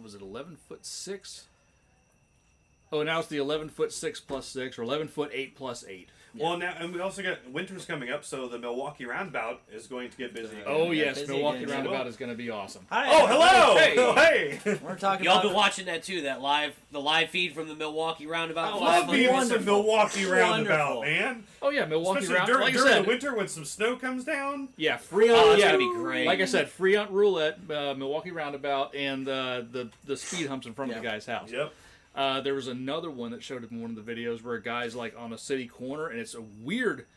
was it 11'6"? Oh, now it's the 11'6" plus 6, or 11'8" plus 8. Yeah. Well, now, and we also got winter's coming up, so the Milwaukee Roundabout is going to get busy. Oh yes, Milwaukee Roundabout is going to be awesome. Hi, oh, hello! Hey, oh, hey! We're talking. Y'all been watching that too? The live feed from the Milwaukee Roundabout. I love being in the Milwaukee Roundabout, man. Oh yeah, Milwaukee Roundabout. Like during the winter when some snow comes down. Yeah, free. It's yeah, gonna be great. Like I said, free on roulette, Milwaukee Roundabout, and the speed humps in front of the guy's house. Yep. There was another one that showed up in one of the videos where a guy's like on a city corner, and it's a weird,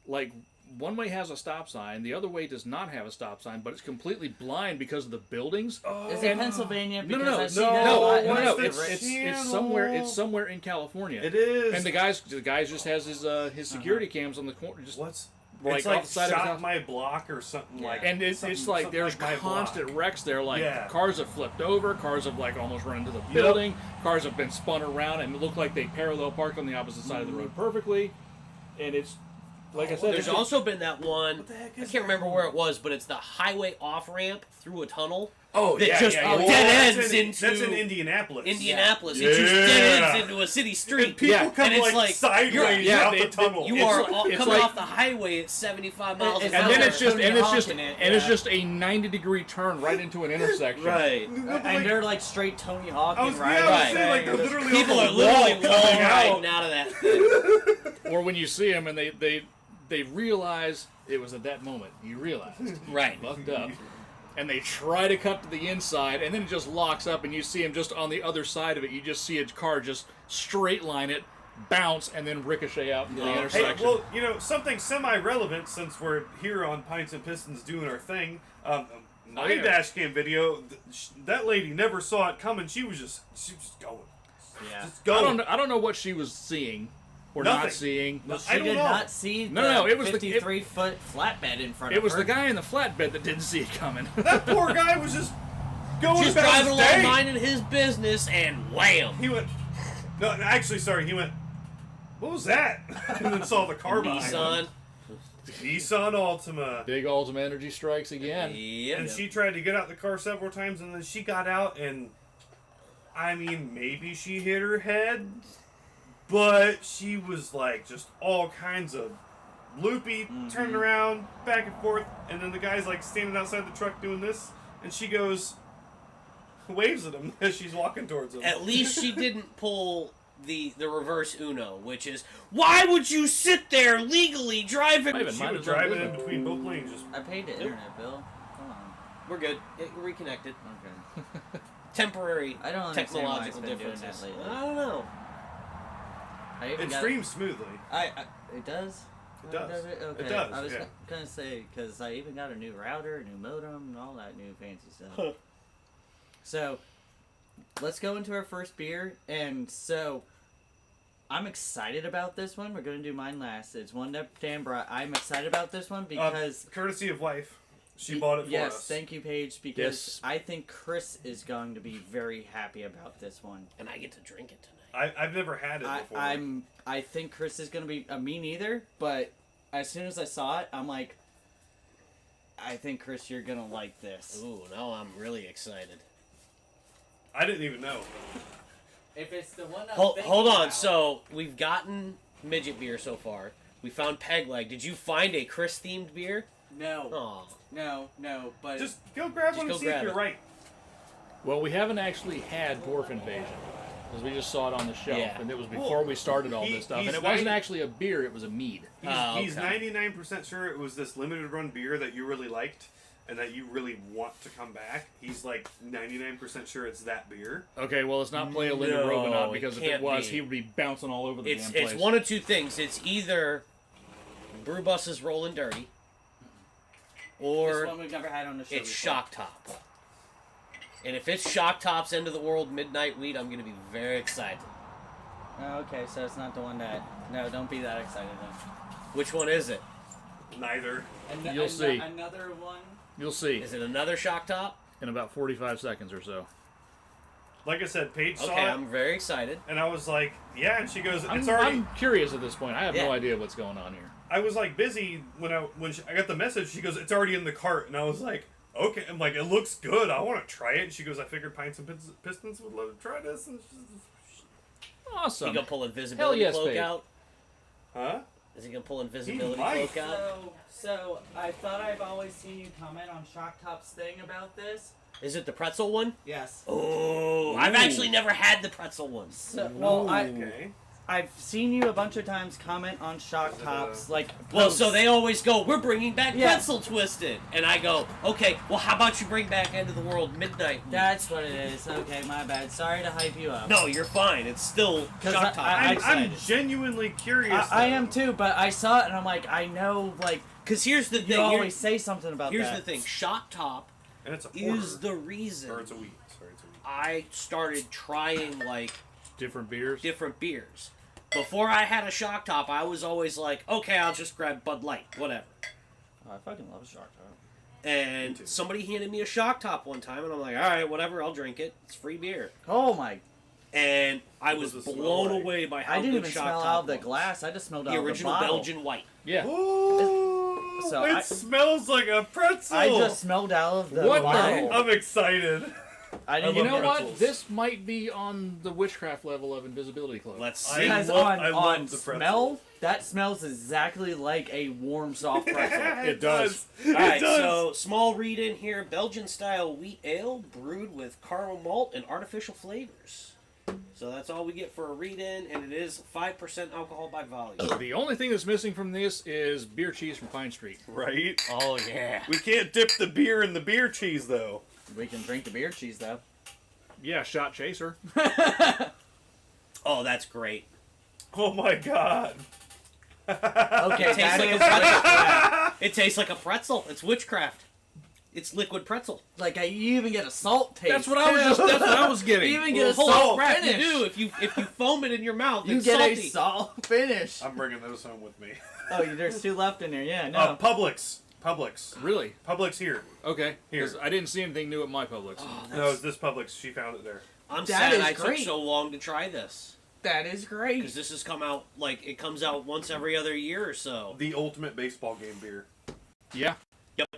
like, one way has a stop sign, the other way does not have a stop sign, but it's completely blind because of the buildings. Oh. Is it Pennsylvania? No. It's somewhere in California. It is. And the guy just has his security cams on the corner. Just what's like it's like off the side shot of his house. My block or something like. And it's like there's like constant wrecks there. Like cars have flipped over, cars have like almost run into the building, cars have been spun around and look like they parallel parked on the opposite side of the road perfectly. And it's like I said, there's also been that one. I can't remember where it was, but it's the highway off ramp through a tunnel. Oh, that just dead ends that's in Indianapolis. Indianapolis. It just dead ends into a city street. And people come and it's like sideways out the tunnel. You are coming off the highway at 75 miles an hour. And then it's just a 90-degree turn right into an intersection. Right. And they're like straight Tony Hawk and right. People are literally wall riding out of that thing. Or when you see them and they realize it was at that moment. You realized. Right. Fucked up. And they try to cut to the inside, and then it just locks up, and you see him just on the other side of it. You just see a car just straight line it, bounce, and then ricochet out into the intersection. Hey, well, you know, something semi-relevant since we're here on Pints and Pistons doing our thing. My dash cam video, that lady never saw it coming. She was just going. Yeah. Just going. I don't know what she was seeing. Or not seeing. Well, she did not see the it was 53-foot flatbed in front of her. It was the guy in the flatbed that didn't see it coming. That poor guy was just going just about driving his along, day. minding his business, and wham! He went. No, actually, sorry. He went. What was that? And then saw the car behind him. Nissan Altima. Big Altima energy strikes again. Yep. And she tried to get out the car several times, and then she got out, and I mean, maybe she hit her head. But she was like just all kinds of loopy, turning around, back and forth, and then the guy's like standing outside the truck doing this, and she goes, waves at him as she's walking towards him. At least she didn't pull the reverse Uno, which is, why would you sit there legally driving? She was driving in between both lanes. Just I paid the internet bill. Come on. We're good. We're reconnected. Okay. Temporary I don't understand why it's technological been doing differences. that lately. I don't know. It streams smoothly. It does? It does. Okay. It does, I was yeah. going to say, because I even got a new router, a new modem, and all that new fancy stuff. So, let's go into our first beer. And so, I'm excited about this one. We're going to do mine last. It's one that Dan brought. I'm excited about this one because... courtity of wife. She bought it for us. Yes, thank you, Paige, because Yes. I think Chris is going to be very happy about this one. And I get to drink it tonight. I've never had it before. I think Chris is going to be... me neither, but as soon as I saw it, I'm like, I think, Chris, you're going to like this. Ooh, now I'm really excited. I didn't even know. If it's the one Hold on, so we've gotten midget beer so far. We found Peg Leg. Did you find a Chris-themed beer? No. Oh. No, but... Just go grab one and see if you're right. Well, we haven't actually had Dwarf Invasion. Because we just saw it on the shelf, and it was before we started all this stuff. And it wasn't actually a beer, it was a mead. He's 99% sure it was this limited run beer that you really liked and that you really want to come back. He's like 99% sure it's that beer. Okay, well, it's not Playa Linda Robinot, because if it was, he would be bouncing all over the damn place. It's one of two things. It's either Brew Bus's Rollin' Dirty, or this one we've never had on the show it's before. Shock Top. And if it's Shock Top's End of the World Midnight Wheat, I'm going to be very excited. Oh, okay, so it's not the one that... No, don't be that excited then. Which one is it? Neither. You'll see. Another one? You'll see. Is it another Shock Top? In about 45 seconds or so. Like I said, Paige saw Okay, it. I'm very excited. And I was like, yeah, and she goes, it's I'm curious at this point. I have no idea what's going on here. I was like busy when I got the message. She goes, it's already in the cart. And I was like, okay. I'm like, it looks good. I want to try it. And she goes, I figured Pints and Pistons would love to try this. And Awesome. He gonna pull invisibility yes, cloak babe. out? huh? Is he gonna pull invisibility might. cloak out? So I thought I've always seen you comment on Shock Top's thing about this. Is it the pretzel one? Yes. Oh, I've actually never had the pretzel one. So, well, Okay. I've seen you a bunch of times comment on Shock Tops, like Well, posts. so they always go, we're bringing back Yeah. Pretzel Twisted. And I go, okay, well, how about you bring back End of the World Midnight? That's what it is. Okay, my bad. Sorry to hype you up. No, you're fine. It's still 'Cause Shock Top. I- I'm I'm excited. genuinely curious. I though. am too, but I saw it and I'm like, I know, like, Because here's the you thing. always say something about Here's that. the thing. Shock Top And it's a porter. is the reason Or it's a wheat. Sorry, it's a wheat. I started trying, like, Different beers. different beers. Before I had a Shock Top, I was always like, okay, I'll just grab Bud Light, whatever. Oh, I fucking love Shock Top. Me And too. somebody handed me a Shock Top one time, and I'm like, all right, whatever, I'll drink it. It's free beer. Oh my! And I What was does it smell blown like? away by how I didn't good even Shock smell Top out of the was. glass. I just smelled out The of the original bottle. Belgian white. Yeah. Ooh, So it I- smells like a pretzel. I just smelled out of the What the bottle. heck? I'm excited. I didn't You love know what? pretzels. This might be on the witchcraft level of invisibility cloak. Let's I see. Because love- on, I love on the pretzel. smell, that smells exactly like a warm, soft pretzel. It does. It All right, does. so small read in here: Belgian-style wheat ale brewed with caramel malt and artificial flavors. So that's all we get for a read-in, and it is 5% alcohol by volume. The only thing that's missing from this is beer cheese from Pine Street. Right? Oh yeah. We can't dip the beer in the beer cheese, though. We can drink the beer cheese though. Yeah, shot chaser. Oh, that's great. Oh my god. Okay, It tastes that like a is pretzel. It tastes like a pretzel. It's witchcraft. It's liquid pretzel. like you even get a salt taste. That's what I was just. That's what I was You getting. even get a Holy salt crap, finish. you do. If you foam it in your mouth, You it's get salty. a salt finish. I'm bringing those home with me. Oh, there's two left in there. Yeah, no. Publix. Publix. Really? Publix here. Okay. Here. 'Cause I didn't see anything new at my Publix. Oh, No, it's this Publix. She found it there. I'm That sad is I great. took so long to try this. That is great. Because this has come out, like, it comes out once every other year or so. The ultimate baseball game beer. Yeah. Yep.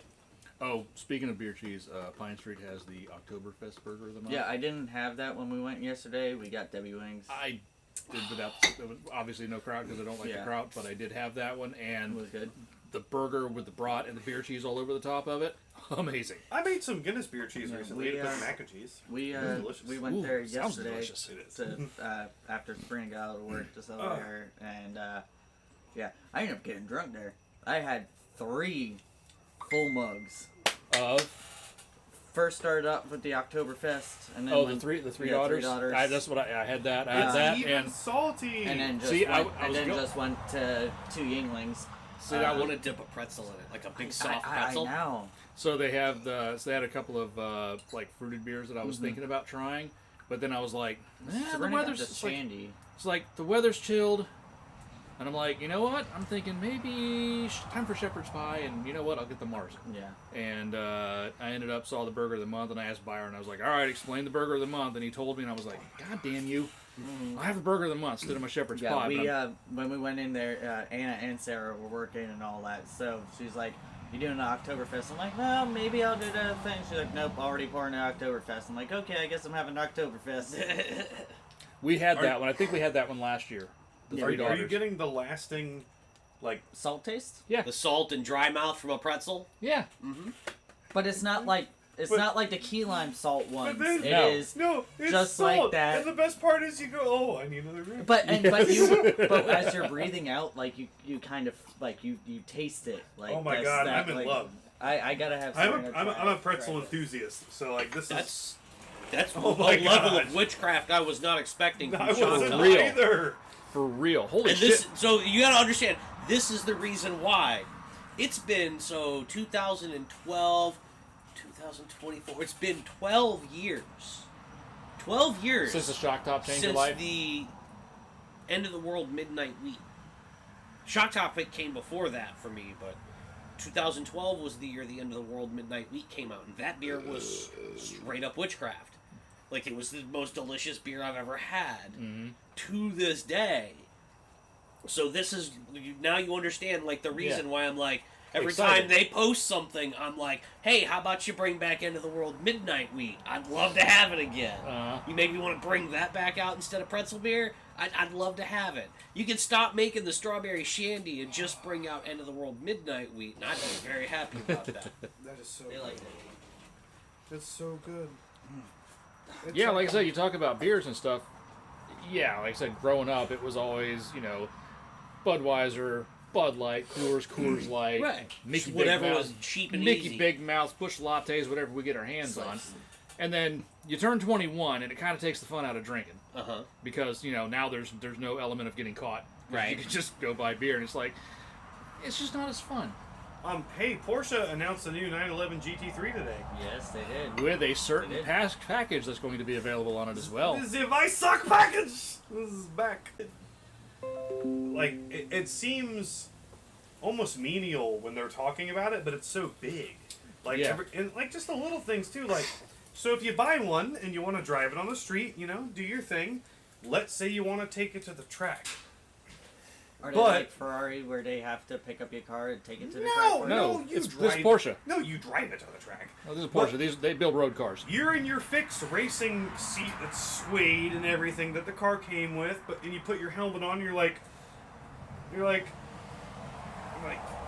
Oh, speaking of beer cheese, Pine Street has the Oktoberfest burger of the month. Yeah, I didn't have that when we went yesterday. We got Debbie wings. I did without. There was obviously no kraut because I don't like Yeah. the kraut, but I did have that one, It and was good. the burger with the brat and the beer cheese all over the top of it. Amazing. I made some Guinness beer cheese Yeah, recently. we, It put uh, mac and cheese. We It was delicious. we went Ooh, there sounds yesterday delicious. It is. to after Spring got out of work just over Oh. there, and yeah, I ended up getting drunk there. I had 3 full mugs. First started up with the Oktoberfest, and then Oh, went- the three yeah, daughters. daughters. That's what I had. That I had It's that, even and salty. and then just See, I went, was and then go- just went to 2 Yinglings. So I want to dip a pretzel in it, like a big soft pretzel. I know. so they have the. So they had a couple of like fruited beers that I was thinking about trying, but then I was like, the Sabrina got weather's the it's like, shandy. it's like the weather's chilled, and I'm like, you know what? I'm thinking maybe time for shepherd's pie, and you know what? I'll get the Mars. Yeah. And I ended up saw the burger of the month, and I asked Byron. I was like, "All right, explain the burger of the month." And he told me, and I was like, "God damn you! I have a burger of the month instead of my shepherd's Yeah, pie." we but I'm- when we went in there, Anna and Sarah were working and all that. So she's like, "You doing the Oktoberfest?" I'm like, "Well, maybe I'll do the thing." She's like, "Nope, already pouring the Oktoberfest." I'm like, "Okay, I guess I'm having Oktoberfest." we had Are- that one. I think we had that one last year. The Yeah, three Are daughters. you getting the lasting, like, Salt taste, The salt and dry mouth from a pretzel. Yeah. but it's not like But- not like the key lime salt ones. then- It No. is. no, it's Just salt. like that. And the best part is you go, oh, I need another drink. But Yes. but as you're breathing out, like you kind of like you taste it. Like Oh my that's God, that, I'm in like, love. I gotta have. I'm Serena I'm try a pretzel it. enthusiast, so like this is. That's Oh a my level gosh. of witchcraft I was not expecting from I Shock wasn't Top. real. either. For real. Holy And this, shit. so you gotta understand, this is the reason why. It's been, 2012, 2024, it's been 12 years. 12 years Since the shock top changed your since life. the End of the World Midnight Wheat. Shock Top it came before that for me, but 2012 was the year the End of the World Midnight Wheat came out, and that beer was straight up witchcraft. Like, it was the most delicious beer I've ever had to this day. So this is, now you understand, like, the reason why I'm like, Every excited. time they post something, I'm like, hey, how about you bring back End of the World Midnight Wheat? I'd love to have it again. You maybe want to bring that back out instead of pretzel beer? I'd love to have it. You can stop making the strawberry shandy and just bring out End of the World Midnight Wheat, and I'd be very happy about that. That is so They good. like it. That's so good. It's Yeah, like I said, you talk about beers and stuff. Yeah, like I said, growing up, it was always, Budweiser, Bud Light, Coors Light, Right. Mickey Whatever Big was Mouth, cheap and Mickey easy. Big Mouth, Busch Lattes, whatever we get our hands on. And then you turn 21, and it kind of takes the fun out of drinking. Uh-huh. Because, now there's no element of getting caught. Right. You can just go buy beer, and it's like, it's just not as fun. Hey, Porsche announced a new 911 GT3 today. Yes, they did. With a certain It is. package that's going to be available on it as well. This is the I Suck package! This is back. Like, it seems almost menial when they're talking about it, but it's so big. Like, Yeah. and like just the little things too. Like, so if you buy one and you want to drive it on the street, do your thing. Let's say you want to take it to the track. Are they But- like Ferrari, where they have to pick up your car and take it to the track? No, for No, no, you it's drive. this Porsche. No, you drive it to the track. Oh, this is But- Porsche. They build road cars. You're in your fixed racing seat that's suede and everything that the car came with, but then you put your helmet on, you're like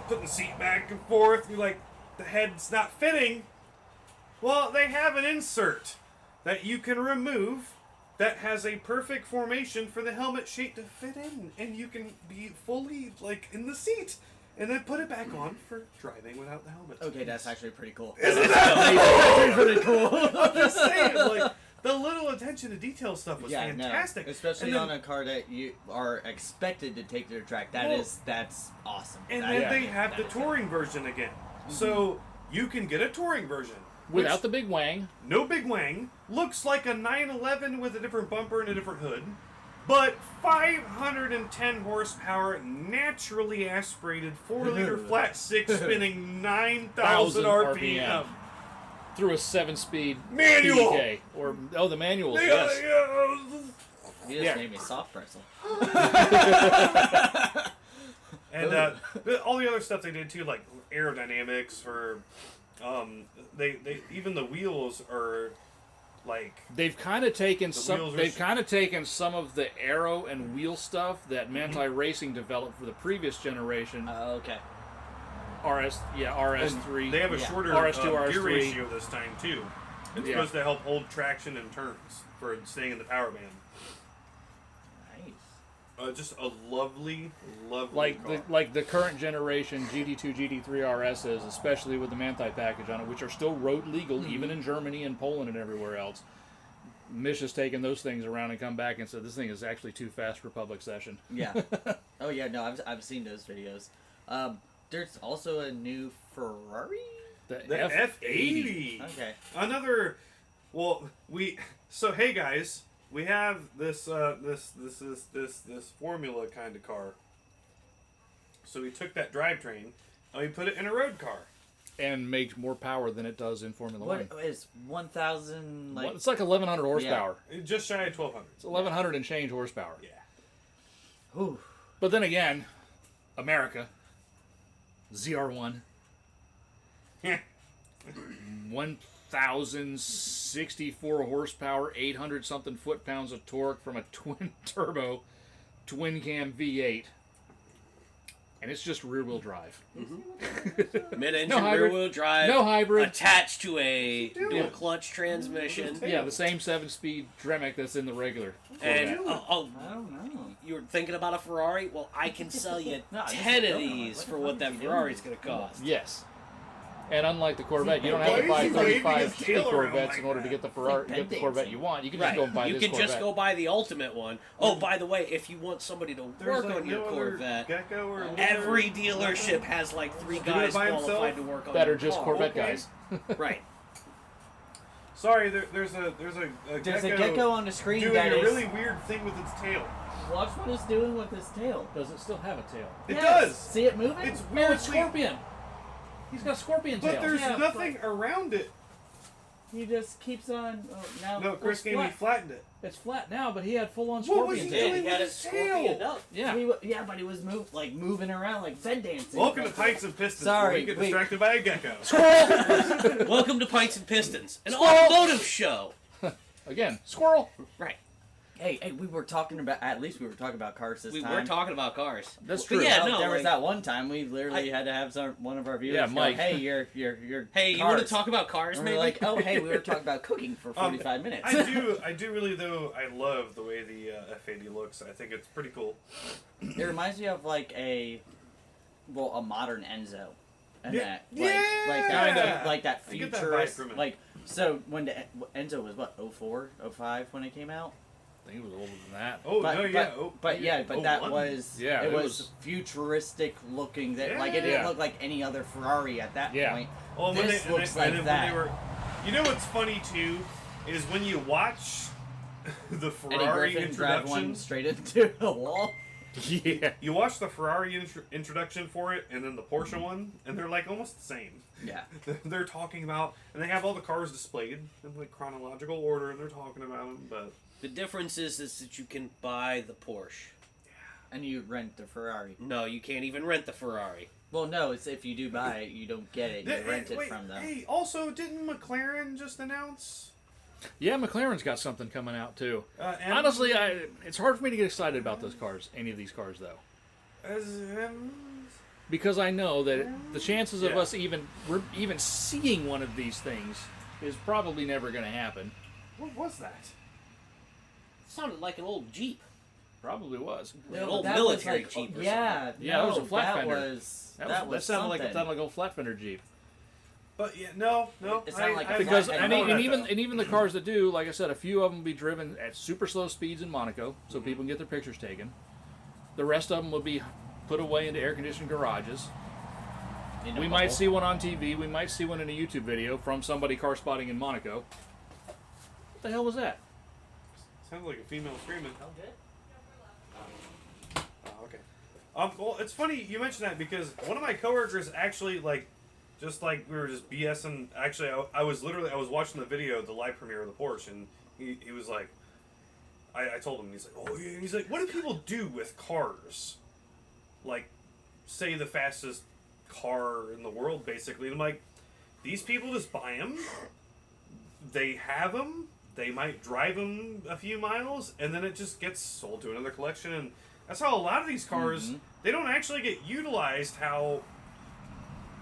putting the seat back and forth, you're like, the head's not fitting. Well, they have an insert that you can remove that has a perfect formation for the helmet shape to fit in, and you can be fully, in the seat, and then put it back on for driving without the helmet. Okay, that's actually pretty cool. Isn't that pretty cool? I'm just saying, the little attention to detail stuff was Yeah, fantastic. no, especially And then- on a car that you are expected to take to the track. That's awesome. And That- then Yeah. they have that the is touring version again. So you can get a touring version. Without which- the big wang. no big wang, looks like a 911 with a different bumper and a different hood, but 510 horsepower, naturally aspirated, 4-liter flat six spinning 9,000 RPM. Through a 7-speed Manual! PDK. The manuals, Yeah, yes. You just Yeah. made me soft pretzel. And all the other stuff they did too, like aerodynamics for, they even the wheels are like They've kind of taken wheels some. are They've s- kind of taken some of the aero and wheel stuff that Manti Racing developed for the previous generation. Okay. RS3. they have a Yeah. shorter RS2, gear RS3. ratio this time too. It's Yeah. supposed to help hold traction in turns for staying in the power band. Nice. Just a lovely car. like the current generation GT2, GT3 RSs, especially with the Manti package on it, which are still road legal even in Germany and Poland and everywhere else. Mish has taken those things around and come back and said this thing is actually too fast for public session. Yeah. Oh yeah. No, I've seen those videos. There's also a new Ferrari. The F80. Okay. Another. Well, hey guys, we have this formula kind of car. So we took that drivetrain and we put it in a road car. And makes more power than it does in Formula What One. is 1,000 like? It's like 1,100 horsepower. Just shy of 1,200. It's 1,100 and change horsepower. Yeah. Ooh. But then again, America, ZR1, 1,064 horsepower, 800 something foot-pounds of torque from a twin-turbo, twin-cam V8. And it's just rear-wheel drive. Mid-engine No hybrid. rear-wheel drive. No hybrid. Attached to a dual clutch transmission. Yeah, the same 7-speed Dremec that's in the regular And Corvette. I don't know. you were thinking about a Ferrari? Well, I can sell you No, I just 10 don't of know. these What for the what fuck that is he Ferrari's doing? going to cost. Yes. And unlike the Corvette, you don't Why have to is buy he waving 35 his city tail around Corvettes like in order to that? get the Ferrari, Like get the Corvette you want. You can just Right. go and buy You this can Corvette. just go buy the ultimate one. Oh, by the way, if you want somebody to work on your Corvette, Gecko or every dealership has like 3 it guys by himself? qualified to work on That are your just car. Corvette Okay. guys. Right. Sorry, there's a There's a gecko on the screen doing that a is. really weird thing with its tail. Watch what it's doing with his tail. Does it still have a tail? It Yes. does. See it moving? It's No, it's weirdly, Scorpion. He's got a scorpion tail. but there's Yeah, nothing around it. He just keeps on. Oh, now No, Chris it's Gainey flat. flattened it. It's flat now, but he had full-on What was scorpion he tail. doing? He had with his his tail. scorpion up. Yeah. But he was moving around like bed dancing. Welcome to Pints and Pistons. Sorry, where we get wait. distracted by a gecko. Welcome to Pints and Pistons, an automotive show. Again, squirrel. Right. Hey, we were talking about. At least we were talking about cars this We time. were talking about cars. That's But true. yeah, Well, no, there was like- that one time we literally had to have one of our viewers Yeah, go, Mike. "Hey, you're Hey, you want to talk about cars, And maybe? we're like, "Oh, hey, we were talking about cooking for 45 minutes." I do really though. I love the way the F80 looks. I think it's pretty cool. It reminds me of like a modern Enzo, and Yeah. like Yeah. like that I get that vibe futurist, from it. like so when Enzo was what 04, 05 when it came out. I think it was older than that. Oh But, no, but, yeah. Oh, but yeah, but that 01. was Yeah, it it was was- futuristic looking. That like it didn't Yeah. look like any other Ferrari at that Yeah. point. Well, when This they, looks and like then that. When they were, you know what's funny too, is when you watch the Eddie Ferrari Griffin drive one introduction. straight into a wall. Yeah. You watch the Ferrari introduction for it, and then the Porsche one, and they're like almost the same. Yeah. They're talking about, and they have all the cars displayed in like chronological order, and they're talking about them. But The difference is that you can buy the Porsche. And you rent the Ferrari. No, you can't even rent the Ferrari. Well, no, it's if you do buy it, you don't get it. You rent it wait, from them. Hey, also, didn't McLaren just announce? Yeah, McLaren's got something coming out too. And Honestly, it's hard for me to get excited about those cars, any of these cars though, because I know that the chances of Yeah. us even seeing one of these things is probably never going to happen. what was that? It sounded like an old Jeep. Probably was. An No, old that military was Jeep or Yeah, Yeah, that was a no, flat that fender. Was, That sounded like something. an old flat fender Jeep. But yeah, no. It sounded like a Because flat and, fender. and even the cars that do, like I said, a few of them will be driven at super slow speeds in Monaco, so people can get their pictures taken. The rest of them will be put away into air-conditioned garages. In a We might bubble. see one on TV. We might see one in a YouTube video from somebody car spotting in Monaco. What the hell was that? Sounds like a female screaming. Oh, okay. Well, it's funny you mentioned that because one of my coworkers actually just like we were just BSing. Actually, I was watching the video, the live premiere of the Porsche, and he was like, I told him, he's like, oh yeah, and he's like, what do people do with cars? Like, say the fastest car in the world, basically. And I'm like, these people just buy them. They have them. They might drive them a few miles, and then it just gets sold to another collection. And that's how a lot of these cars, they don't actually get utilized how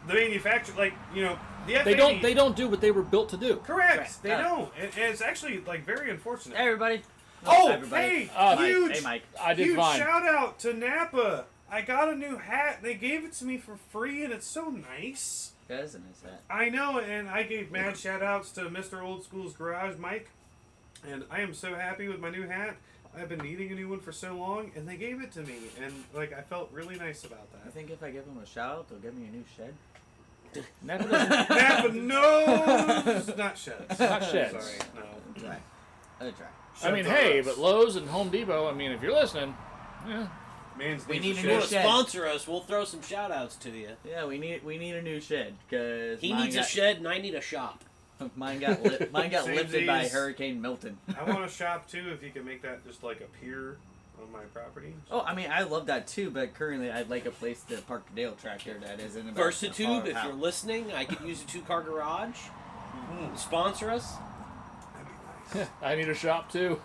the manufacturer, like, you know, the F80, They don't do what they were built to do. Correct. They Yeah. don't. And it's actually, like, very unfortunate. Hey, everybody. Oh, everybody. hey, huge, Hey, Mike. I did huge fine. shout out to Napa. I got a new hat. They gave it to me for free, and it's so nice. Isn't that? I know, and I gave mad shout outs to Mr. Old School's Garage, Mike. And I am so happy with my new hat. I've been needing a new one for so long, and they gave it to me. And, like, I felt really nice about I that. think if I give them a shout out, they'll give me a new shed. Napa doesn't- Napa, no! Not sheds. Not sheds. Sorry, no. I'll try. I'll try. I mean, Sheds are hey, us. but Lowe's and Home Depot, I mean, if you're listening, yeah. Man's We needs need a a You new want shed. to shed. sponsor us, we'll throw some shout outs to you. Yeah, we need a new shed because He needs a shed and I need a shop. Mine got lifted by Samesies. Hurricane Milton. I want a shop, too, if you can make that just, like, a pier on my property. Oh, I mean, I love that too, but currently I'd like a place to park the Dale tractor that isn't about Versatube, if you're listening, I could use a 2-car garage. Sponsor us. That'd be nice. I need a shop too.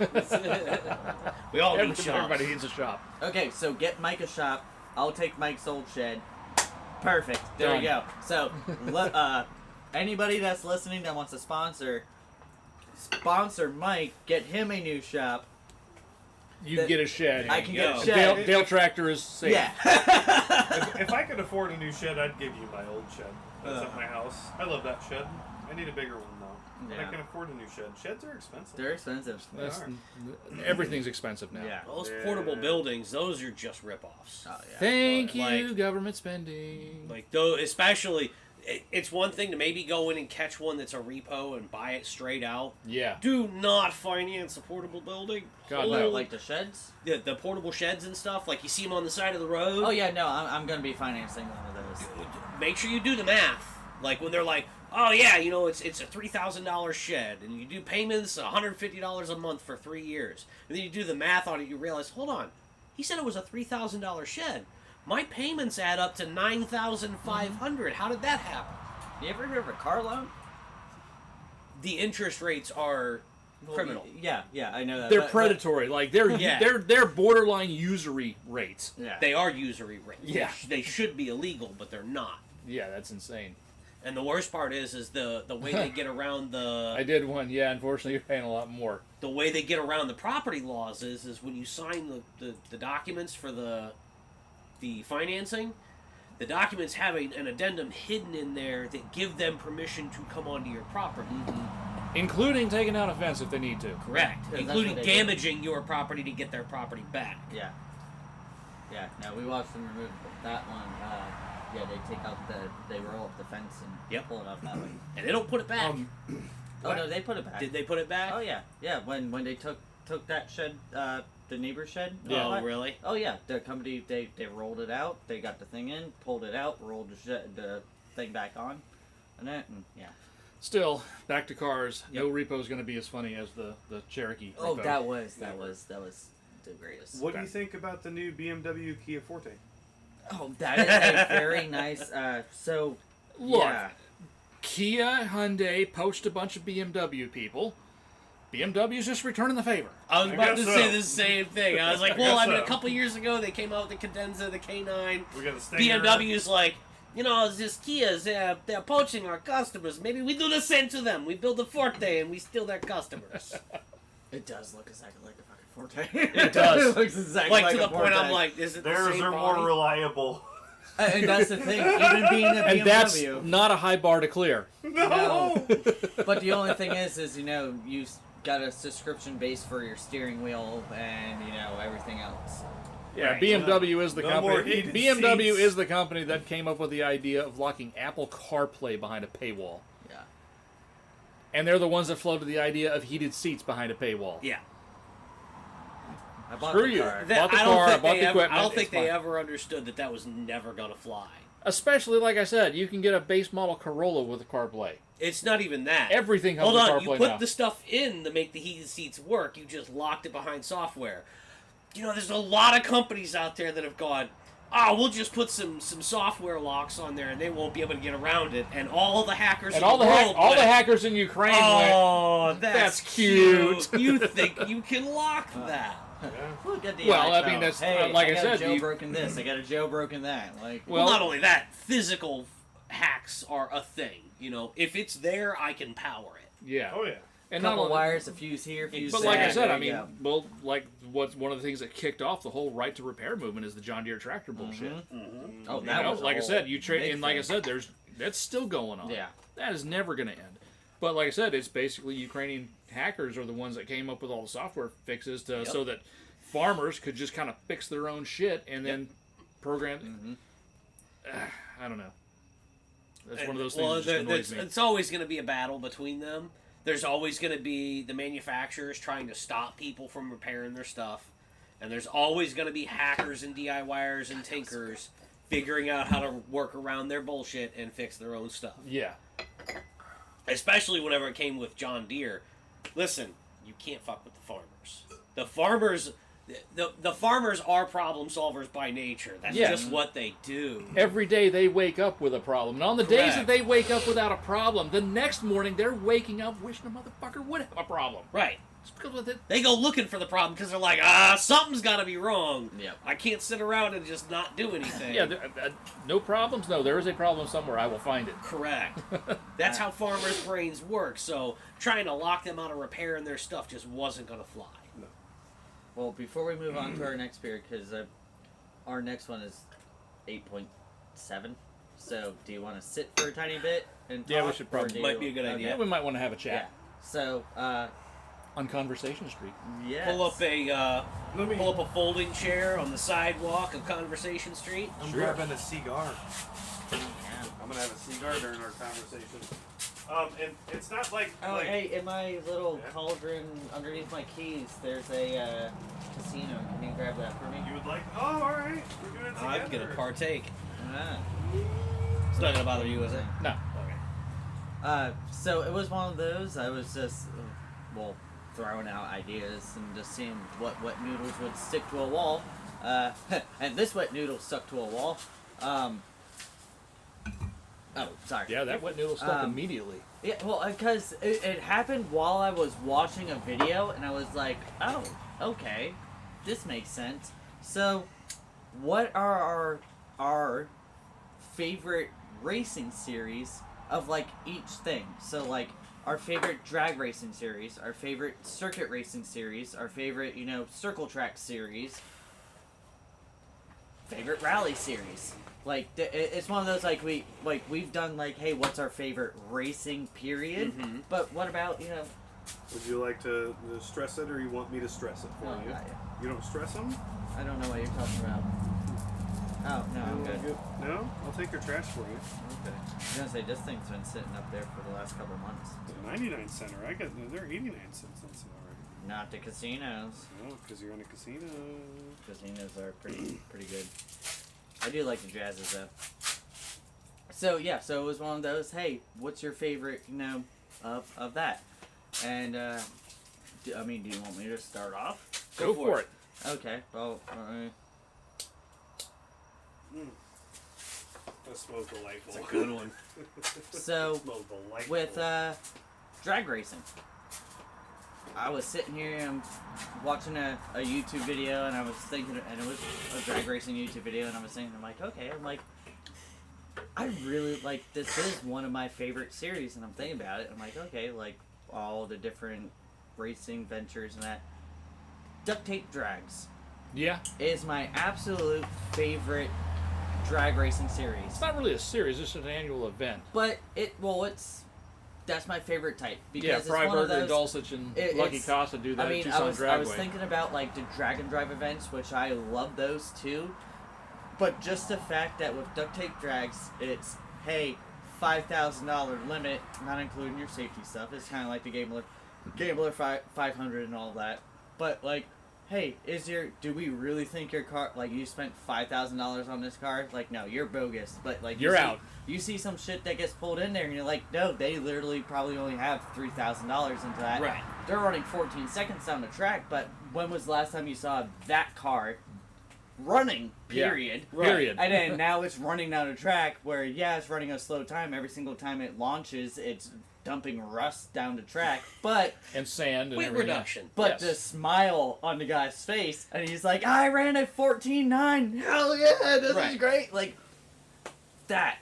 We all need shops. Everybody needs a shop. Okay, so get Mike a shop. I'll take Mike's old shed. Perfect. There you go. So, anybody that's listening that wants to sponsor Mike. Get him a new shop. You get a shed. I can you get go. a shed. Dale Tractor is safe. Yeah. If I could afford a new shed, I'd give you my old shed. That's at my house. I love that shed. I need a bigger one, though. But Yeah. I can afford a new shed. Sheds are expensive. They're expensive. That's- They everything's expensive now. Yeah. Those Yeah. portable buildings, those are just rip-offs. Oh yeah. Thank you, Like- government spending. Like, though, especially, it's one thing to maybe go in and catch one that's a repo and buy it straight out. Yeah. Do not finance a portable building. God, What, no. like the sheds? The portable sheds and stuff, like you see them on the side of the road. Oh yeah, no, I'm gonna be financing one of those. Make sure you do the math. Like when they're like, oh yeah, you know, it's a $3,000 shed, and you do payments $150 a month for 3 years, and then you do the math on it, you realize, hold on, he said it was a $3,000 shed. My payments add up to $9,500. How did that happen? You ever heard of a car loan? The interest rates are criminal. Yeah, I know that. They're but- predatory. Like they're borderline usury rates. Yeah. They are usury rates. Yeah. They should be illegal, but they're not. Yeah, that's insane. And the worst part is the way they get around I the did one. Yeah, unfortunately, you're paying a lot more. way they get around the property laws is when you sign the documents for the financing, the documents have an addendum hidden in there that give them permission to come onto your property. Including taking down a fence if they need to. Correct. Yeah, that's Including what they damaging your property to get their property back. Yeah. Yeah. No, we watched them remove that one. Yeah, they take out they roll up the fence and Yep. pull it out that way. And they don't put it back. Oh no, they put it back. Did they put it back? Oh yeah, yeah. When they took that shed, the neighbor's shed. Yeah. Oh, really? Oh yeah, the company they rolled it out. They got the thing in, pulled it out, rolled the thing back on, and yeah. Still, back to cars. No repo is going to be as funny as the Cherokee. Oh, repo. that was the greatest. What do you think about the new BMW Kia Forte? Oh, that is a very nice. So Look, yeah. Kia, Hyundai poached a bunch of BMW people. BMW's just returning the favor. I was I about to guess say so. the same thing. I was like, I well, guess I mean, so. a couple years ago they came out with the Cadenza, the K9. We got a Stinger. BMW's like, you know, it's just Kias, they're poaching our customers. Maybe we do the same to them. We build a Forte and we steal their customers. It does look exactly like a fucking Forte. It does. It looks exactly Like to a the point Forte. I'm like, is it the Theirs same are body? more reliable. And that's the thing. Even being a BMW. And that's not a high bar to clear. No. But the only thing is you know, you got a subscription base for your steering wheel and, you know, everything else. Yeah, Right. BMW is the No more company. heated BMW seats. is the company that came up with the idea of locking Apple CarPlay behind a paywall. Yeah. And they're the ones that floated the idea of heated seats behind a paywall. Yeah. I bought Screw the you. car. Bought the I car, don't think bought they the ever, I equipment, don't think it's they fine. ever understood that was never going to fly. Especially, like I said, you can get a base model Corolla with a CarPlay. It's not even that. Everything comes Hold with on, CarPlay you put now. the stuff in to make the heated seats work. You just locked it behind software. You know, there's a lot of companies out there that have gone, oh, we'll just put some software locks on there and they won't be able to get around it. And all the hackers And in all the the world all the went, hackers in Ukraine went, oh, "That's that's cute." You think you can lock that? Look at the Well, I iPhone. mean, that's- hey, like I got said, a you- jailbroken this. I got a jailbroken that. Like, Well, Well- not only that, physical hacks are a thing. You know, if it's there, I can power it. yeah. Oh yeah. And couple not only, wires, a fuse here, fuse But there. like I said, there I you mean, go. well, like what's one of the things that kicked off the whole right to repair movement is the John Deere tractor bullshit. Oh, You that know, was a like I whole said, you trade, big and like I thing. said, that's still going on. Yeah. That is never going to end. But like I said, it's basically Ukrainian hackers are the ones that came up with all the software fixes to so that farmers could just kind of fix their own shit and then program. I don't know. That's one of those things Well, that just annoys me. it's always going to be a battle between them. There's always going to be the manufacturers trying to stop people from repairing their stuff. And there's always going to be hackers and DIYers and tinkers figuring out how to work around their bullshit and fix their own stuff. Yeah. Especially whenever it came with John Deere. Listen, you can't fuck with the farmers. The farmers... The farmers are problem solvers by nature. That's Yeah. just what they do. Every day they wake up with a problem. And on the days Correct. that they wake up without a problem, the next morning they're waking up wishing a motherfucker would have a problem. Right. It's because with it. They go looking for the problem because they're like, something's got to be wrong. Yep. I can't sit around and just not do anything. Yeah, no problems? No, there is a problem somewhere. I will find it. Correct. That's how farmers' brains work. So trying to lock them out of repairing their stuff just wasn't going to fly. Well, before we move on to our next beer, because our next one is 8.7. So, do you want to sit for a tiny bit and talk? Yeah, we should probably- or do Might you- be a good idea. Yeah, we might want to have a Yeah. chat So, on Conversation Street. yes. Pull up Let me. pull up a folding chair on the sidewalk of Conversation Street. I'm Sure. grabbing a cigar. Yeah. I'm gonna have a cigar during our conversation. And it's not like. Oh, like hey, in my little Yeah. cauldron underneath my keys, there's a casino. Can you grab that for me? you would like. Oh, all right. We're doing it together. I'm going to partake. Ah. It's not going to bother you, is it? No. Okay. So it was one of those. I was just, well, throwing out ideas and just seeing what wet noodles would stick to a wall. And this wet noodle stuck to a wall. Oh, sorry. Yeah, that wet noodle stuck immediately. Yeah, well, because it happened while I was watching a video, and I was like, oh, okay, this makes sense. So, what are our favorite racing series of, like, each thing? So, like, our favorite drag racing series, our favorite circuit racing series, our favorite, circle track series, favorite rally series. Like, it's one of those, we've done, like, hey, what's our favorite racing period? Mm-hmm. But what about, Would you like to stress it, or you want me to stress it for No, you? not yet. You don't stress them? I don't know what you're talking about. Oh, no, I'm good. No? I'll take your trash for you. Okay. I was gonna say, this thing's been sitting up there for the last couple months. It's a 99 center. They're 89 cents on sale already. Not the casinos. No, because you're in a casino. Casinos are pretty good. I do like the jazzes, though. So, yeah, so it was one of those, hey, what's your favorite, of that? And, do you want me to start off? Go for it. Okay, well, That smells delightful. It's a good one. so, Smells delightful. with, drag racing. I was sitting here and watching a YouTube video, and I was thinking, and it was a drag racing YouTube video, and I was thinking, I really, this is one of my favorite series, and I'm thinking about it, I'm like, okay, all the different racing ventures and that. Duct Tape Drags Yeah. is my absolute favorite drag racing series. It's not really a series, it's just an annual event. But that's my favorite type, because Yeah, it's one of Freiburger, those... Dulcich, and Lucky Costa do that at Tucson I was Dragway. thinking about the drag and drive events, which I love those too. But just the fact that with Duct Tape Drags, it's hey, $5,000 limit, not including your safety stuff. It's kind of like the Gambler 500 and all that. But hey, do we really think your car, you spent $5,000 on this car? No, you're bogus. But You're out. You see some shit that gets pulled in there, and you're like, no, they literally probably only have $3,000 into that. Right. They're running 14 seconds down the track, but when was the last time you saw that car running, period? Yeah. Period. And then now it's running down the track where, it's running a slow time. Every single time it launches, it's dumping rust down the track, but... And sand and Weight everything. reduction. But Yes. the smile on the guy's face, and he's like, I ran at 14.9. Hell yeah, this is great. That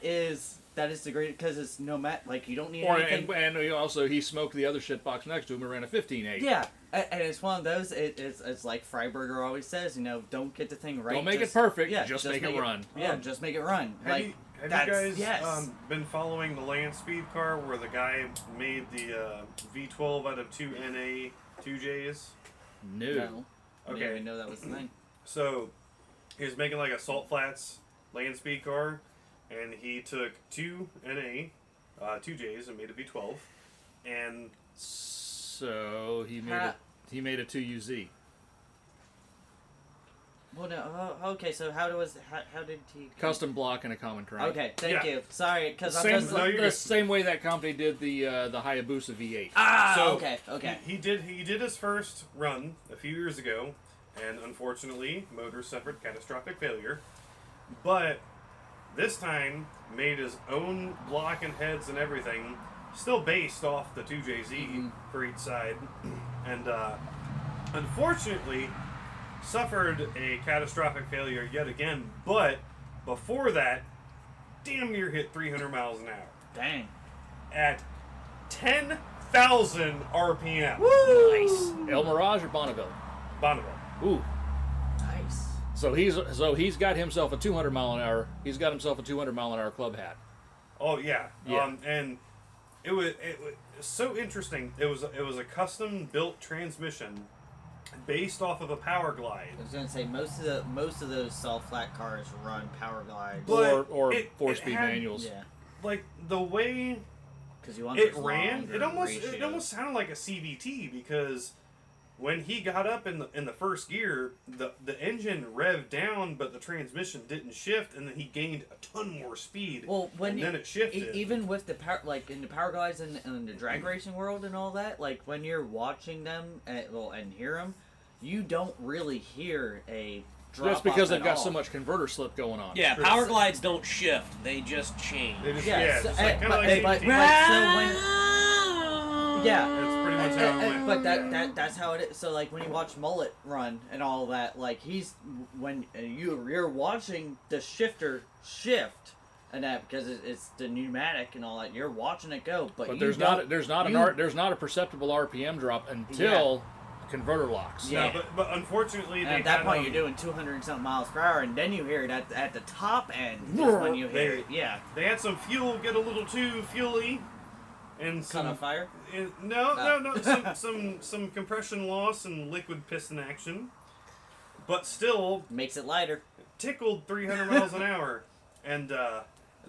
is the great, because it's no matter, you don't need anything. And also, he smoked the other shitbox next to him and ran a 15.8. Yeah, and it's one of those, it's like Freiburger always says, don't get the thing right. Don't make it perfect, yeah, just make it run. Yeah, just make it run. Have you guys been following the Land Speed car where the guy made the V12 out of two NA 2Js? No. No. I didn't Okay. even know that was the thing. So he was making a Salt Flats Land Speed car, and he took two NA 2Js and made a V12, and So he made a 2UZ. Well, no. Okay, so how did he? Custom block and a common crank. Okay, thank Yeah. you. Sorry, because I'm Same, just the same way that company did the Hayabusa V8. So, okay. He did his first run a few years ago, and unfortunately, motor suffered catastrophic failure. But this time, made his own block and heads and everything, still based off the 2JZ for each side, and unfortunately, suffered a catastrophic failure yet again. But before that, damn near hit 300 miles an hour Dang. at 10,000 RPM. Nice. El Mirage or Bonneville? Bonneville. Ooh. Nice. So he's got himself a 200 mile an hour. He's got himself a 200 mile an hour club hat. Oh yeah. Yeah. And it was so interesting. It was a custom built transmission based off of a Power Glide. I was gonna say most of those soft flat cars run power glides. But or it 4-speed had- manuals. Yeah, Like the way because you want it those ran, longer it almost ratios. sounded like a CVT because when he got up in the first gear, the engine revved down, but the transmission didn't shift, and then he gained a ton more speed. Well, when then it shifted. Even with the power, like in the power glides and the drag racing world and all that, like when you're watching them and hear them, you don't really hear a drop. That's because off they've at got all. so much converter slip going on. Yeah, power glides don't shift; they just change. They just, Yeah, so, just like, kind of but, like so when yeah. That's pretty much how it went. But that's how it is. So like when you watch Mullet run and all that, like when you're watching the shifter shift and that because it's the pneumatic and all that, you're watching it go. But there's not a perceptible RPM drop until converter locks. Yeah. No, but unfortunately, And they at that had, point, you're doing 200 and something miles per hour, and then you hear it at the top end. Is when you hear it. Yeah. They had some fuel get a little too fuely, and Caught some on fire. no, some compression loss and liquid piston action, but still Makes it lighter. tickled 300 miles an hour, and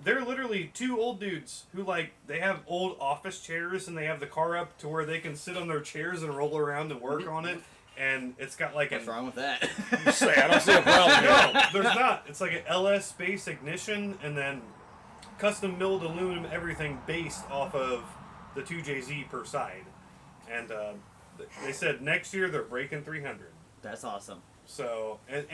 they're literally two old dudes who they have old office chairs and they have the car up to where they can sit on their chairs and roll around and work on it, and it's got like What's wrong with that? I don't see a problem here. no, there's not. It's like an LS base ignition and then custom milled aluminum everything based off of the 2JZ per side, and they said next year they're breaking 300. That's awesome. So and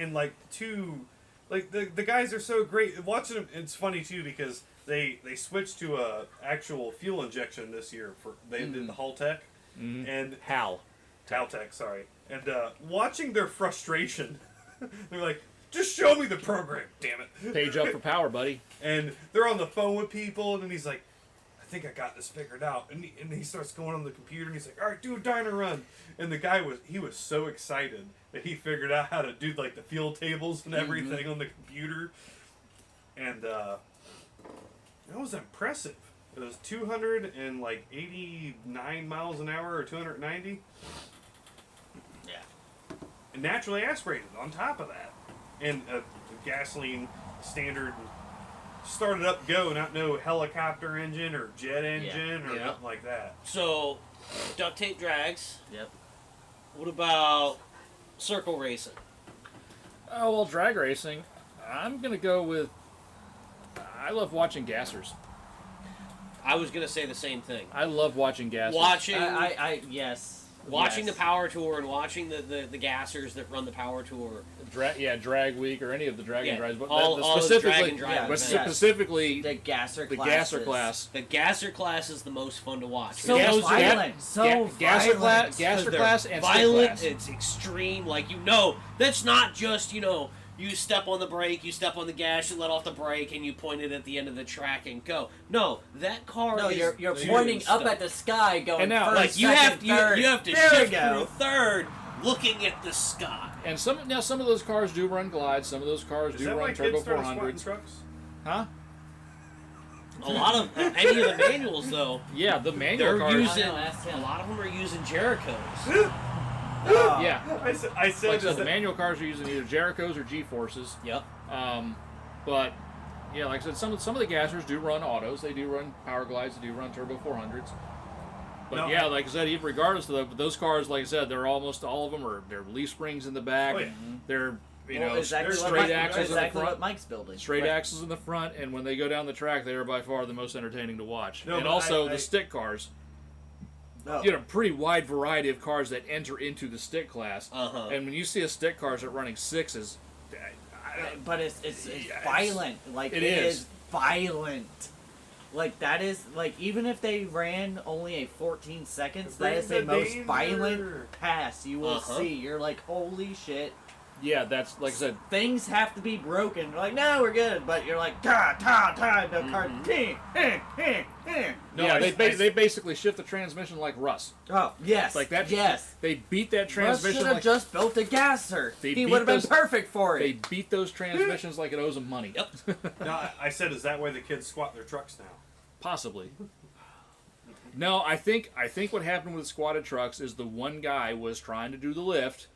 the guys are so great. Watching them, it's funny too because they switched to a actual fuel injection this year they did the Haltech and Haltech, sorry. And watching their frustration, they're like, "Just show me the program, damn it!" Page up for power, buddy. And they're on the phone with people, and then he's like, "I think I got this figured out." And he starts going on the computer, and he's like, "All right, do a dyno run." And the guy was so excited that he figured out how to do like the fuel tables and everything on the computer, and that was impressive. It was 289 miles an hour or 290. Yeah. And naturally aspirated on top of that, and a gasoline standard started up go, not no helicopter engine or jet engine or Yeah. nothing like that. So, duct tape drags. Yep. What about circle racing? Oh, well, drag racing, I'm going to go with... I love watching gassers. I was gonna say the same thing. I love watching gassers. Yes. Watching Yes. the power tour and watching the gassers that run the power tour. Drag week or any of the dragon drives. But all the specifically, drag and drive yeah, but events. specifically The gasser the class. gasser class. The gasser class is the most fun to watch. So Because those are- violent. So gasser violent. class, gasser they're class, and violent. stick It's extreme. Like that's not just you step on the brake, you step on the gas, you let off the brake, and you point it at the end of the track and go. No, that car. No, is you're doing pointing up stuff. at the sky, going And now, first, Like you second, have third. you have to There we shift go. through third, looking at the sky. And some of those cars do run glides. Some of those cars Is do that why run kids turbo started squatting 400s. trucks? Huh? A lot of any of the manuals though, Yeah, the manual they're cars. using. I know, ask him. A lot of them are using Jerichos. Oh. Yeah. I said, Like I said, is the that- manual cars are using either Jerichos or G-forces. Yep. But yeah, like I said, some of the gassers do run autos. They do run power glides. They do run turbo 400s. But No. yeah, like I said, even regardless of those cars, like I said, they're almost all of them are they're leaf springs in the back. Oh, yeah. They're Exactly straight what axles in the exactly front. what Mike's building. Straight Right. axles in the front, and when they go down the track, they are by far the most entertaining to watch. No, and but also I- the stick cars. Oh. Pretty wide variety of cars that enter into the stick class. Uh-huh. And when you see a stick car that's running sixes, But it's Yes. violent. Like It it is. is violent. Like that is like even if they ran only a 14 seconds, that is the Bring the most danger. violent pass you will Uh-huh. see. You're like, holy shit. yeah, that's like I said. Things have to be broken. You're like, no, we're good. But you're like, ta ta ta. The car, No, yeah, I- they basically shift the transmission like Russ. Oh yes, Like that. Yes. They beat that Russ transmission should have like just built a gasser. They He beat would have been those- perfect for they it. beat those transmissions like it owes them money. Yep. No, I said, is that why the kids squat their trucks now? Possibly. No, I think what happened with squatted trucks is the one guy was trying to do the lift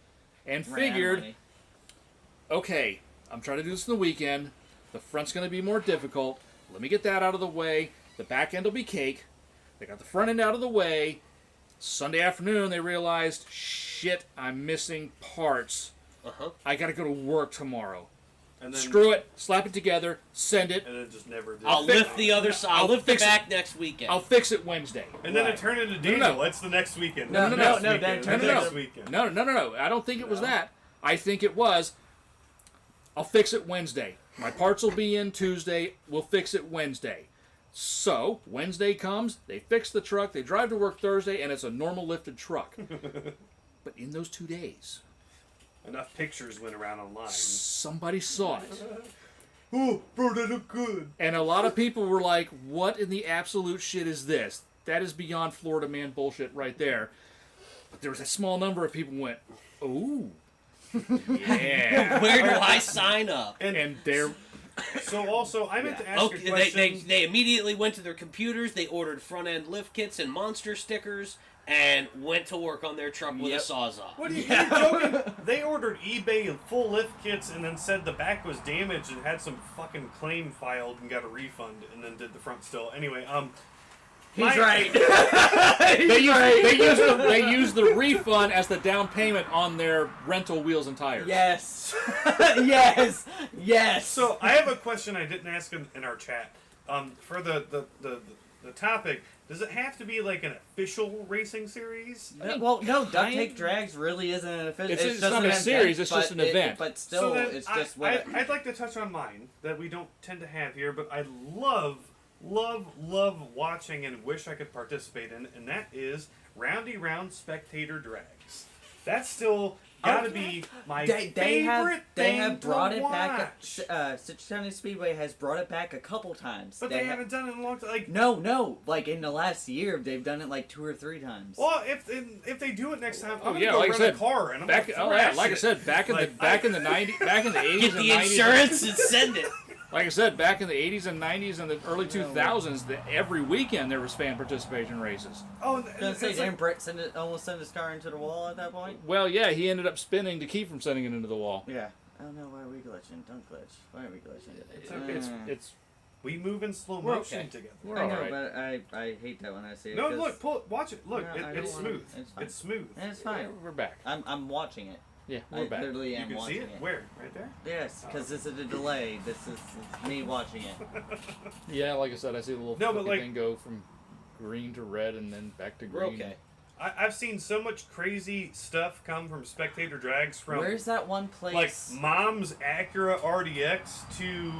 and Ran out of figured, money. okay, I'm trying to do this in the weekend. The front's going to be more difficult. Let me get that out of the way. The back end will be cake. They got the front end out of the way. Sunday afternoon, they realized, shh, shit, I'm missing parts. Uh-huh. I gotta go to work tomorrow. And then, Screw it, slap it together, send it. And it just never did. I'll lift the other side. I'll I'll lift the fix it. back next weekend. I'll fix it Wednesday. And then Right. it turned into No, Daniel. no. It's the next weekend. No, The no, next no, weekend, that the turned next into- weekend. No. I don't think it was No? that. I think it was, I'll fix it Wednesday. My parts will be in Tuesday. We'll fix it Wednesday. So, Wednesday comes, they fix the truck, they drive to work Thursday, and it's a normal lifted truck. But in those 2 days, Enough pictures went around online. somebody saw it. Oh, bro, they look good. And a lot of people were like, what in the absolute shit is this? That is beyond Florida man bullshit right there. But there was a small number of people who went, ooh. Yeah. Where do I sign up? And they're... So also, I meant to ask a Okay, question. they immediately went to their computers, they ordered front end lift kits and monster stickers, and went to work on their truck with a Yep. sawzall. What are you joking? They ordered eBay and full lift kits and then said the back was damaged and had some fucking claim filed and got a refund and then did the front still. Anyway, He's my- right. They use the refund as the down payment on their rental wheels and tires. Yes. Yes. So I have a question I didn't ask in our chat. For the topic, does it have to be like an official racing series? Well, no, Duct Tape Drags really isn't an official. It's just not an a series, it's but just an event. But So still, then it's just what. I'd like to touch on mine that we don't tend to have here, but I love watching and wish I could participate in, and that is Roundy Round Spectator Drags. That's still gotta be my They favorite thing have brought to it watch. back. Citrus County Speedway has brought it back a couple times. But they haven't done it in a long time. Like, No, like in the last year, they've done it like 2 or 3 times. well, if they do it next time, I'm Oh, gonna yeah, go like I run said, a car and I'm Back, gonna oh yeah, thrash like I it. said, back in Like, the 80s Get and the 90s. insurance and send it. Like I said, back in the 80s and 90s and the early 2000s, every weekend there was fan participation races. Oh, I was gonna say, it's didn't like, Brett almost send his car into the wall at that point? Well, yeah, he ended up spinning to keep from sending it into the wall. Yeah. Oh no, why are we glitching? Don't glitch. Why are we glitching? It's we move in slow We're motion okay. together. We're I all know, right. but I hate that when I see it. No, 'cause- look, pull it, watch it. Look, No, I it's don't wanna- smooth. it's fine. It's smooth. It's fine. We're back. I'm watching it. Yeah, I we're back. literally You am can see watching it? Where? Right there? Yes, because this is a delay. This is me watching it. Yeah, like I said, I see the little No, but fucking like- thing go from green to red and then back to We're green. okay. I've seen so much crazy stuff come from spectator drags from Where's that one like place? mom's Acura RDX to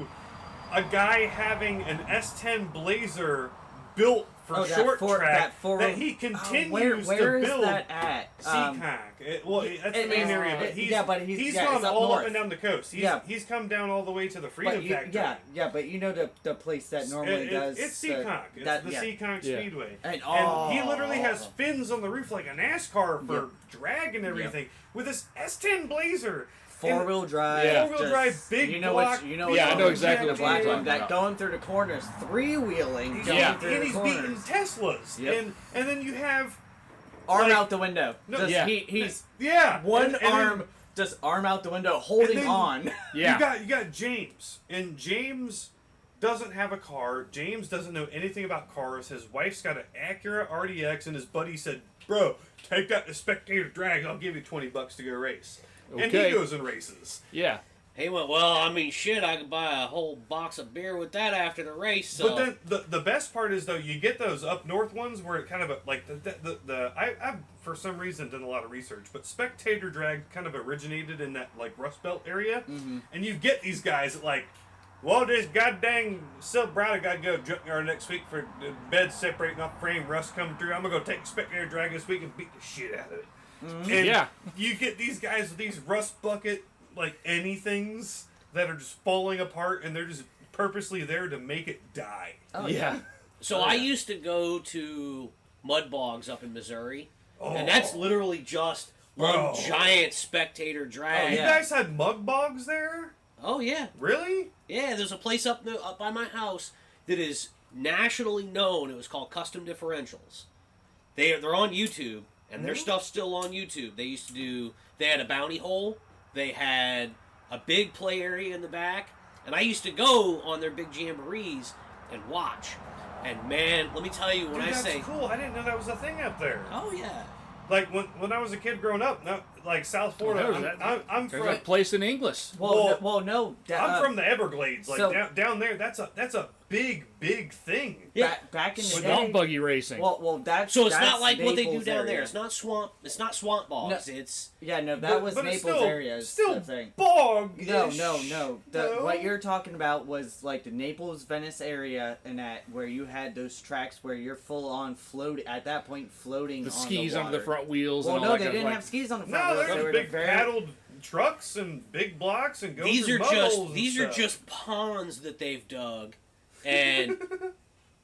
a guy having an S10 Blazer built for short track that he continues where to is build. that at? Seacock. That's the it main is- area, but it- he's yeah, but he's- yeah, gone it's up all north. up and down the coast. Yeah. He's come down all the way to the Freedom But Factory. but you know the place that normally does. It's Seacock. It's the Seacock Yeah. Speedway. And, He literally has fins on the roof like a NASCAR for drag and everything with this S10 Blazer. 4-wheel drive. Yeah. Four-wheel drive, big You know block. what? You know Yeah, I what- know exactly the what you're black talking one that about. going through the corners, 3-wheeling. Going Yeah. through And the he's corners. beating Teslas. Yep. And then you have Arm like- out the window. No, Just, yeah. He's and one then- arm, just arm out the window, holding then- on. Yeah. You got James, and James doesn't have a car. James doesn't know anything about cars. His wife's got an Acura RDX, and his buddy said, "Bro, take that to Spectator Drag. I'll give you $20 to go race." And he Okay. goes and races. Yeah. He went, well, I mean, shit, I could buy a whole box of beer with that after the race. So. But then the best part is though you get those up north ones where it kind of like I've for some reason done a lot of research, but Spectator Drag kind of originated in that like Rust Belt area, and you get these guys that like, well, this goddamn Silverado got to go junkyard next week for the bed separating off frame, rust coming through. I'm gonna go take Spectator Drag this week and beat the shit out of it. And Yeah. you get these guys with these rust bucket like anythings that are just falling apart, and they're just purposely there to make it die. Oh, Yeah. So I used to go to mud bogs up in Missouri, Oh. and that's literally just Bro. one giant spectator Oh, drag. you yeah. guys had mug bogs there? Oh yeah, Really? yeah. There's a place up by my house that is nationally known. It was called Custom Differentials. They're on YouTube, and their stuff's still on YouTube. They used to do. They had a bounty hole. They had a big play area in the back, and I used to go on their big jamborees and watch. And man, let me tell you, when Dude, I that's say, cool. I didn't know that was a thing up there. oh yeah, like when I was a kid growing up, like South Florida, I'm There's from. a place in Inglis. No. I'm from the Everglades. Like so- down there, that's a big thing. Back in the With day. dog buggy racing. Well, that's So it's that's not like what they do Naples down there. area. It's not swamp bogs. It's That was but Naples it's area. Is Still the thing. bog. No. What you're talking about was like the Naples, Venice area, and that where you had those tracks where you're full on float at that point floating. The on skis the under the water. front wheels Well, and all no, that they kind didn't of have skis on the front No, wheels. They there's were big very paddled trucks and big blocks and go these through are mud just holes and these are stuff. just ponds that they've dug, and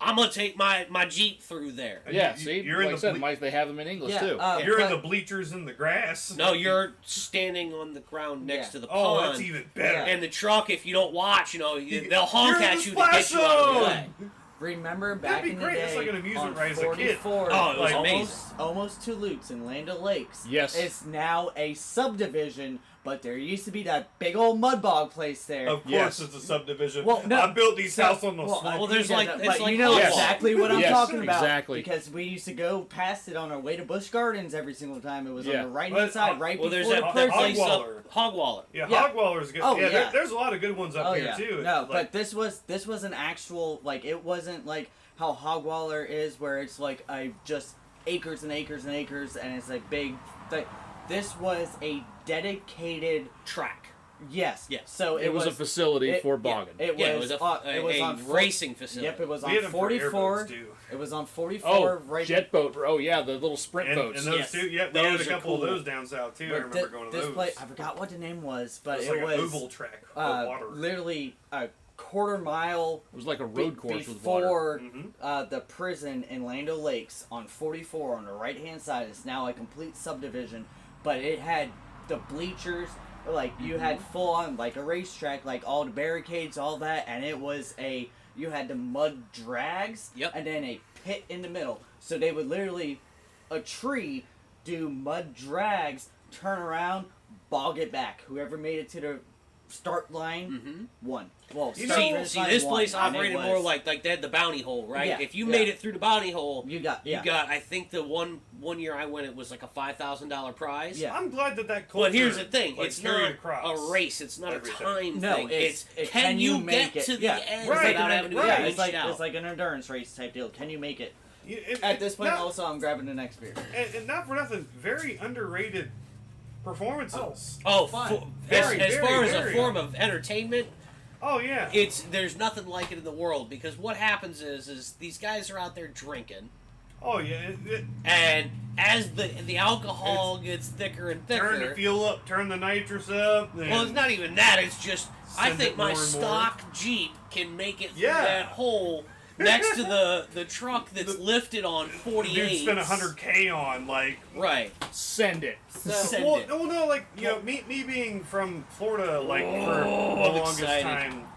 I'm gonna take my Jeep through there. Yeah, You- see, you're in like I the said, ble- Mike, they have them in English Yeah, too. You're in but- the bleachers in the grass. No, you're standing on the ground next Yeah. to the Oh, pond. that's even better. Yeah. And the truck, if you don't watch, they'll honk You're in at the you to get you out of the splash way. zone! Remember back be in the great. day It's like an amusement on ride as a kid. 44, Oh, it was Like, amazing. almost to Lutz in Land O'Lakes. Yes. It's now a subdivision, but there used to be that big old mud bog place there. Of course, Yes. it's a subdivision. Well, no. I built these So- houses on the well, slope. well, there's like- it's but like you know Yes. exactly what I'm Yes, talking about. exactly. Because we used to go past it on our way to Busch Gardens every single time. It was Yeah. on the right Well, hand side, right Well, there's before that, the that prison. place up, Hogwaller. Hogwaller. Yeah, Yeah. Hogwaller's good. Oh, yeah, yeah. There's a lot of good ones up Oh here yeah, too. no, Like, but this was an actual like it wasn't like how Hogwaller is where it's like just acres and acres and acres and it's like big. Like this was a dedicated Track. yes. Yes. So it was a facility for yeah, bogging. it Yeah, was it was on racing facility. Yep, it was we on had them for 44. airboats, too. It was on 44 Oh, right. jet boat. Oh yeah, the little sprint And boats. those Yes. two, yeah, we had Those a are couple cool. of those down south too. I but remember going to this those. place, I forgot what the name was, but It was it like was an oval track of water. literally a quarter mile It was like a road course with water. before Mhm. the prison in Land O'Lakes on 44 on the right hand side. It's now a complete subdivision, but it had the bleachers, like you had full on like a racetrack, like all the barricades, all that, and it was you had the mud drags, Yep. and then a pit in the middle. So they would literally a tree do mud drags, turn around, bog it back. Whoever made it to the start line won. Well, You start know- finish See, line this won, place and it operated was- more like they had the bounty hole, right? Yeah, If you yeah. made it through the bounty hole, you got you got. I think the one year I went, it was like a $5,000 prize. Yeah. I'm glad that culture. But here's the thing: like, it's carried not across a race. It's not everything. a time No, thing. it's can you make get it? to the Yeah. end Right, without having to be right. It's like out? it's like an endurance race type deal. Can you make it? It- At this point, not, also, I'm grabbing the next beer. and not for nothing, very underrated performances. Oh, Fun. as Very, far as very. a form of entertainment, Oh yeah. there's nothing like it in the world because what happens is these guys are out there drinking, Oh yeah. and as the alcohol gets thicker and Turn the thicker. fuel up, turn the nitrous up. Well, it's not even that. It's just I Send think it my more and more. stock Jeep can make it through Yeah. that hole next to the truck that's lifted on 48. Dude spent $100K on like. Right. Send it. Send Well, it. no, like me being from Florida, like for I'm the longest excited. time.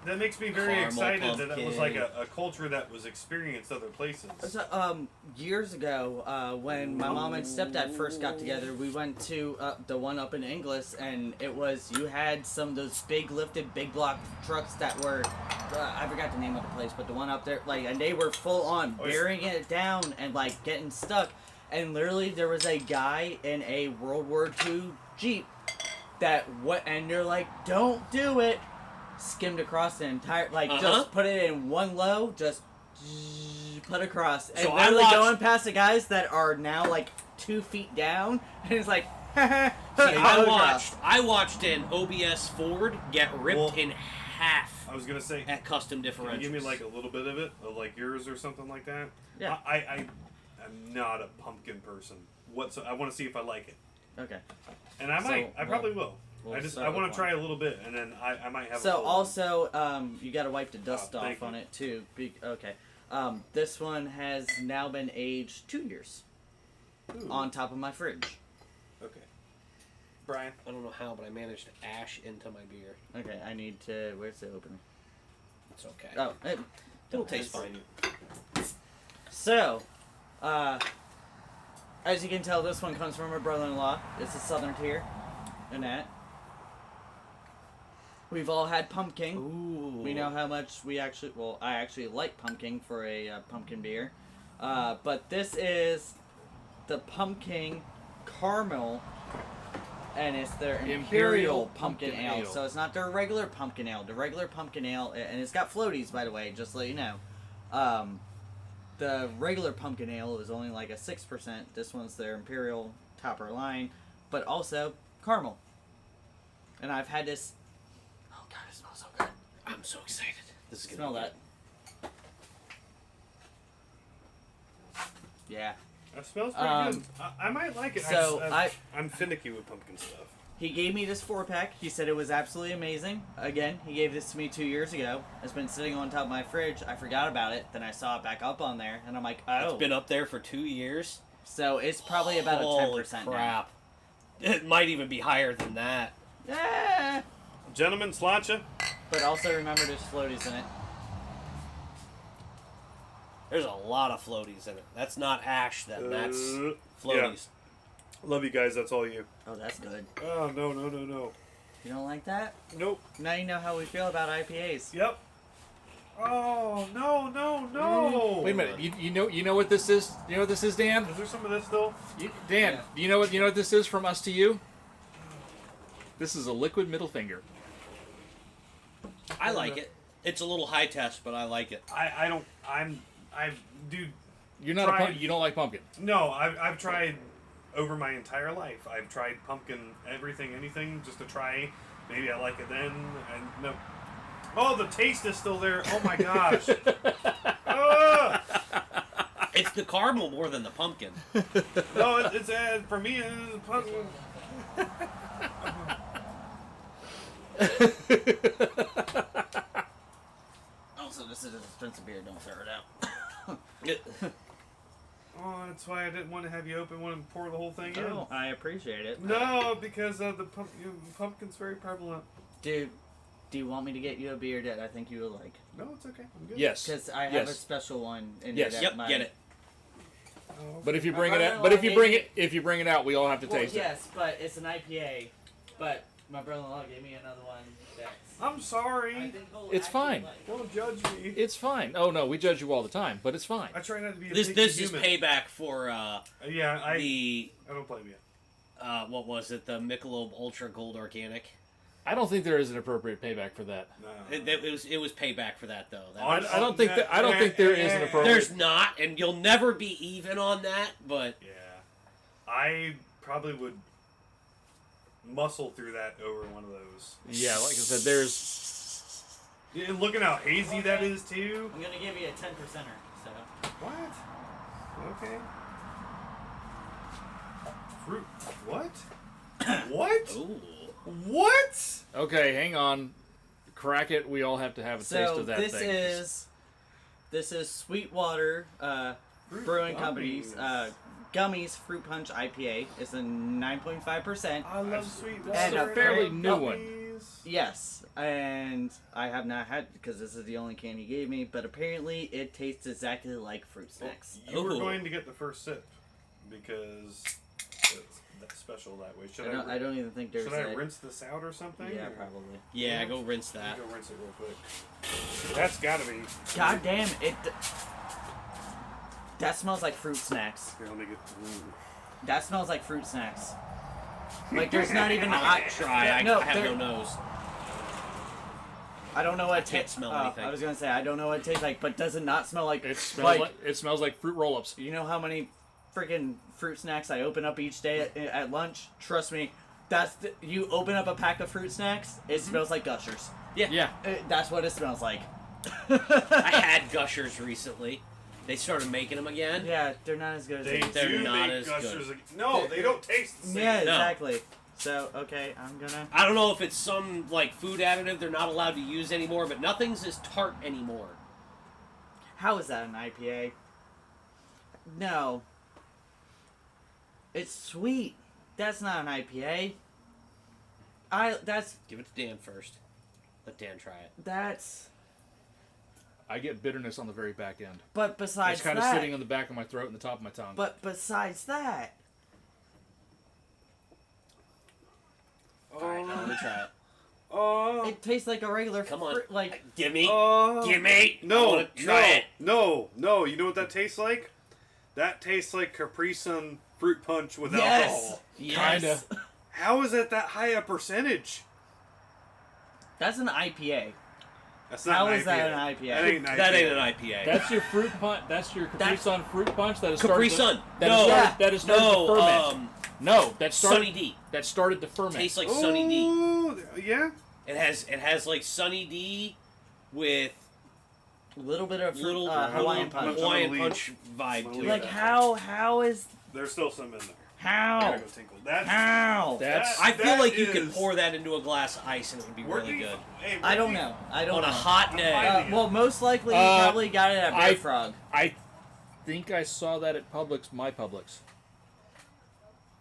That makes me very Caramel excited that was like pumpkin. a culture that was experienced other places. So, years ago, when my mom and stepdad first got together, we went to the one up in Inglis, and it was you had some of those big lifted, big block trucks that were I forgot the name of the place, but the one up there, like, and they were full on Oh, yeah. burying it down and like getting stuck, and literally there was a guy in a World War II Jeep that and they're like, don't do it. Skimmed across the entire, like, just put it in one low, just put across. And So I literally watched- going past the guys that are now, like, 2 feet down, and it's like, See, I watched an OBS Ford get ripped Well, in half I was gonna say, at custom can you differentials. give me like a little bit of it, of like yours or something like that? Yeah. I am not a pumpkin person. I want to see if I like it, Okay. and I So, might. I probably will. we'll I start want with to try a little bit, and then I might have. a So full one. also, you got to wipe the dust thank off on you. it too. Okay. This one has now been aged 2 years Ooh, on top of my fridge. Okay. Brian. I don't know how, but I managed to ash into my beer. Okay, I need to. Where's the opener? It's okay. Oh, It'll taste fine. So, as you can tell, this one comes from my brother-in-law. It's a Southern Tier, and that. We've all had pumpkin. Ooh. We know how much I actually like pumpkin for a pumpkin beer. But this is the pumpkin caramel, and it's their Imperial Pumpkin Ale. So it's not their regular pumpkin ale. The regular pumpkin ale, and it's got floaties, by the way, just to let you know. The regular pumpkin ale is only like a 6%. This one's their Imperial topper line, but also caramel. And I've had this. Oh god, it smells so good. I'm so excited. This is gonna Smell be that. Yeah. That smells pretty good. I might like it. So I'm finicky with pumpkin stuff. He gave me this 4-pack. He said it was absolutely amazing. Again, he gave this to me 2 years ago. It's been sitting on top of my fridge. I forgot about it. Then I saw it back up on there, and I'm like, oh. It's been up there for 2 years. So it's probably about Holy a 10% crap. It might even be higher than that. now. Yeah. Gentlemen, sláinte. But also remember there's floaties in it. There's a lot of floaties in it. That's not ash, then. That's Yeah. floaties. Love you guys. That's all you. Oh, that's good. Oh, no. You don't like that? Nope. Now you know how we feel about IPAs. Yep. Oh, no. Wait a minute. You know what this is? You know what this is, Dan? Is there some of this still? Dan, Yeah. you know what this is from us to you? This is a liquid middle finger. I like it. It's a little high test, but I like it. Dude, You're not Tried. you don't like pumpkin. no, I've tried over my entire life. I've tried pumpkin anything, just to try. Maybe I like it then, and no. Oh, the taste is still there. Oh my gosh. It's the caramel more than the pumpkin. No, it's for me. It's pumpkin. Also, this is an expensive beer. Don't throw it out. Oh, that's why I didn't want to have you open one and pour the whole thing Oh, I appreciate it. in. No, because the pumpkin's very prevalent. Dude, do you want me to get you a beer that I think you will like? No, it's okay. I'm good. Yes. Because I have a Yes. special one in Yes. there. Yep, get it. Oh, But if you bring I it don't out, know, but I if you bring it out, we all have to Well, taste it. yes, but it's an IPA. But my brother-in-law gave me another one that's... I'm I sorry. think he'll It's actually fine. like. Don't judge me. It's fine. Oh no, we judge you all the time, but it's fine. I try not to be a This picky is human. payback for Yeah, I the don't blame you. what was it? The Michelob Ultra Gold Organic. I don't think there is an appropriate payback for that. No. It was payback for that though. That On- was- I don't think there is an appropriate. there's not, and you'll never be even on that. But Yeah, I probably would muscle through that over one of those. Yeah, like I said, there's. Yeah, and looking how hazy that is too. I'm going to give you a 10%er, so... What? Okay. Fruit. What? What? ooh, What? Okay, hang on. Crack it. We all have to have a taste So of that this thing. this is Sweetwater Fruit Brewing Company's gummies. Gummies Fruit Punch IPA. It's a 9.5%. I love sweet This water. is a fairly new one. gummies. Yes, and I have not had because this is the only can he gave me. But apparently, it tastes exactly like fruit snacks. You were Ooh. going to get the first sip because it's that special that way. I don't even think there's. Should I a, rinse this out or something? Yeah, or- probably. yeah, go rinse that. Let me go rinse it real quick. That's gotta be. God damn it! That smells like fruit snacks. Here, let me get. That smells like fruit snacks. Like there's not even. I try. I have there- no nose. I don't know what it can't tastes. smell anything. I was gonna say I don't know what it tastes like, but does it not smell like? It smells like fruit roll-ups. You know how many freaking fruit snacks I open up each day at lunch? Trust me, you open up a pack of fruit snacks, it smells like Gushers. Yeah. That's what it smells like. I had Gushers recently. They started making them again. Yeah, they're not as good as They They're do not make as gushers good. again. No, they don't taste the same. Yeah, No. exactly. So okay, I'm gonna. I don't know if it's some like food additive they're not allowed to use anymore, but nothing's as tart anymore. How is that an IPA? No. It's sweet. That's not an IPA. Give it to Dan first. Let Dan try it. That's. I get bitterness on the very back end. But besides It's kind of that. sitting on the back of my throat and the top of my tongue. But besides that. Alright, let me try it. Oh. It tastes like a regular Come on. like Gimme. Oh. Gimme. I No, wanna try it. no. You know what that tastes like? That tastes like Capri Sun fruit punch with Yes. alcohol. Yes. Kinda. How is it that high a percentage? That's an IPA. That's not How an is that IPA. an IPA? That ain't an IPA. That ain't an IPA. That's your fruit punch. That's your Capri Sun fruit punch. That is Capri started Sun. That No. is started, that is started to ferment. No, No, that started. Sunny D. That started to ferment. Tastes like Sunny D. Ooh, yeah. It has like Sunny D with A little bit of little Hawaiian I'm punch. a- Hawaiian leave. punch vibe to Like it. how is There's still some in there. how Gotta go tinkle. That's how? That's I feel that like you could is- pour that into a glass of ice and it would be Where'd really you- good. hey, I where'd don't you- know. I don't On know. a hot I'm day. finding it. Well, most likely you Uh, probably got it at Bear I- Frog. I think I saw that at Publix. My Publix.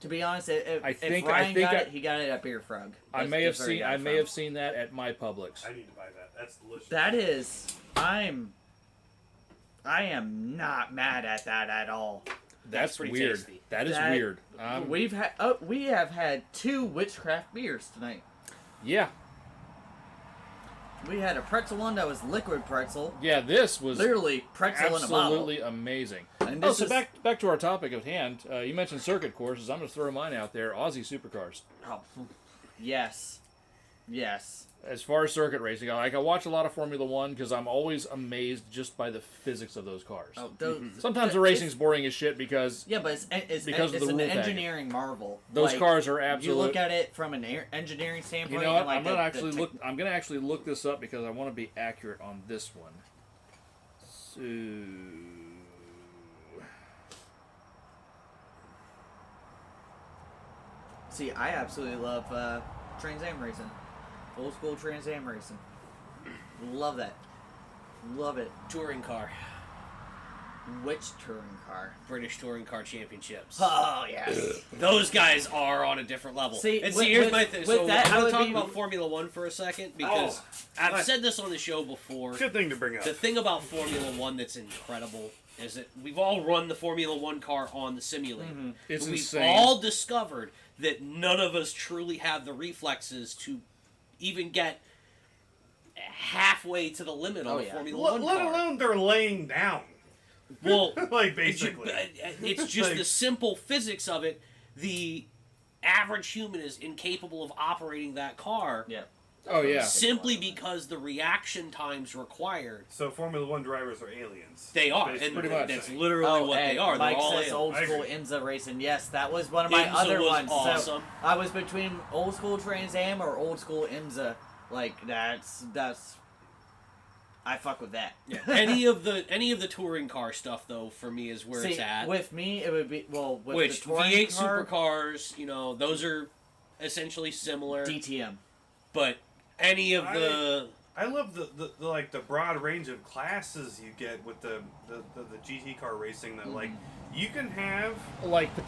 To be honest, if think- I Ryan think got I- it, he got it at Beer Frog. I That's may have just where he seen. got I it may from. have seen that at my Publix. I need to buy that. That's delicious. That is, I am not mad at that at all. That's pretty weird. tasty. That is That- weird. We have had 2 witchcraft beers tonight. Yeah, We had a pretzel one that was liquid pretzel, yeah. This was literally pretzel in a bottle. absolutely amazing. And Oh, this so is- back to our topic at hand. You mentioned circuit courses. I'm going to throw mine out there. Aussie supercars. Oh, yes, yes. As far as circuit racing, I watch a lot of Formula One because I'm always amazed just by the physics of those cars. Oh, those, Sometimes the racing's boring as shit because yeah, but it's Because of it's the an rule package. engineering marvel. those Like, cars are You absolute. look at it from an engineering standpoint. You know what? and like I'm gonna the actually tech- look. I'm gonna actually look this up because I want to be accurate on this one. So, See, I absolutely love Trans Am racing, old school Trans Am racing. Love that. Love it. Touring car. Which touring car? British Touring Car Championships. Oh yes. Those guys are on a different level. See, and with- here's with- my thing. with So that, I'm I going would to talk be- about Formula One for a second because I've nice. said this on the show before. Good thing to bring up. The thing about Formula One that's incredible is that we've all run the Formula One car on the simulator. It's We've insane. all discovered that none of us truly have the reflexes to even get halfway to the limit on Oh, a yeah. Formula One Let car. alone they're laying down. Well, Like, basically. it's just Like- the simple physics of it. The average human is incapable of operating that car Yeah. oh yeah. simply because the reaction times required. So Formula One drivers are aliens. They are, Basically and pretty much. that's literally what hey, they are. Mike They're all says aliens. old I school agree. IMSA racing. Yes, that was one of my IMSA other was ones. So awesome. I was between old school Trans Am or old school IMSA. Like that's I fuck with that. Yeah. any of the touring car stuff though for me is where See, it's at. with me, it would be with Which the touring V8 car, supercars, those are essentially similar. DTM. But any of the I love the like the broad range of classes you get with the GT car racing. That like you can have Like the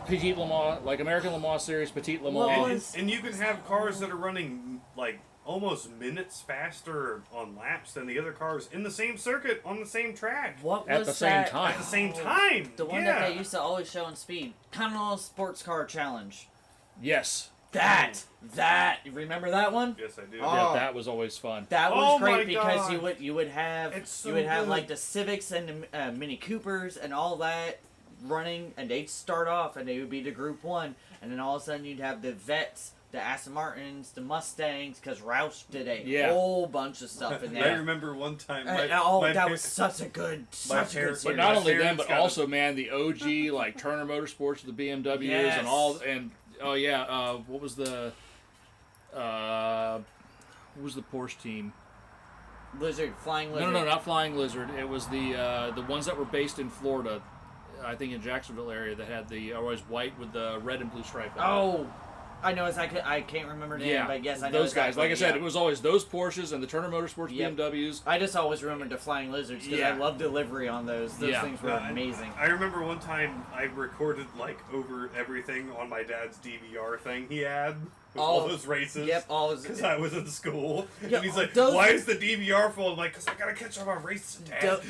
Petit Le Mans, like American Le Mans Series, Petit Le What Mans. was- and you can have cars that are running like almost minutes faster on laps than the other cars in the same circuit on the same track What At was the same that? time. at the same time. The one yeah. that they used to always show on Speed, Continental Sports Car Challenge. Yes. That you remember that one? Yes, I do. Oh. Yeah, that was always fun. That was Oh my great because God. you would have It's so you would have good. like the Civics and the Mini Coopers and all that running, and they'd start off and they would be the Group 1, and then all of a sudden you'd have the Vets, the Aston Martins, the Mustangs, because Roush did a whole bunch of stuff in I there. remember one time. That was such a good parents- series. But not only them, parents but got also man, the OG like Turner Motorsports, the BMWs, Yes. and all, and oh yeah, what was the Porsche team? Flying Lizard. No, not Flying Lizard. It was the ones that were based in Florida, I think in Jacksonville area, that had the always white with the red and blue stripe. on it. Oh, I know. I can't remember the name, yeah, but yes, I know those guys. exactly, Like I said, yeah. it was always those Porsches and the Turner Motorsports Yep. BMWs. I just always remembered the Flying Lizards because I Yeah. love delivery on those. Those Yeah. things were amazing. I remember one time I recorded like over everything on my dad's DVR thing he had all those races. Yep, all those. Because I was in school, Yeah, and he's like, those- "Why is the DVR full?" I'm like, "Cause I gotta catch all my races, Dad."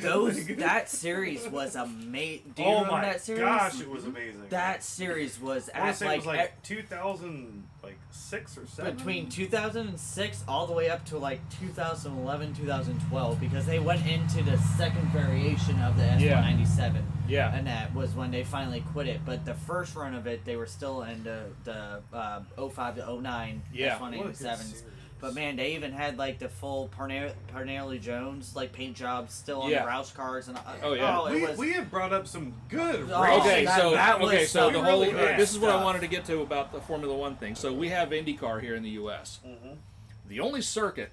That series was amazing. Do you Oh remember my that series? gosh, it was amazing. That series was I want to at say it was like like 2006 or 7. between 2006 all the way up to like 2011, 2012, because they went into the second variation of the S197. Yeah. And that was when they finally quit it. But the first run of it, they were still in the 05 to 09 Yeah. S187s. But man, they even had like the full Parnelli Jones like paint jobs still on Yeah. the Roush cars, and Oh, yeah. it was, we have brought up some good Oh, racing. Okay, that- so that was okay, so some the whole really good this is what I stuff. wanted to get to about the Formula One thing. So we have IndyCar here in the U.S. Mhm. The only circuit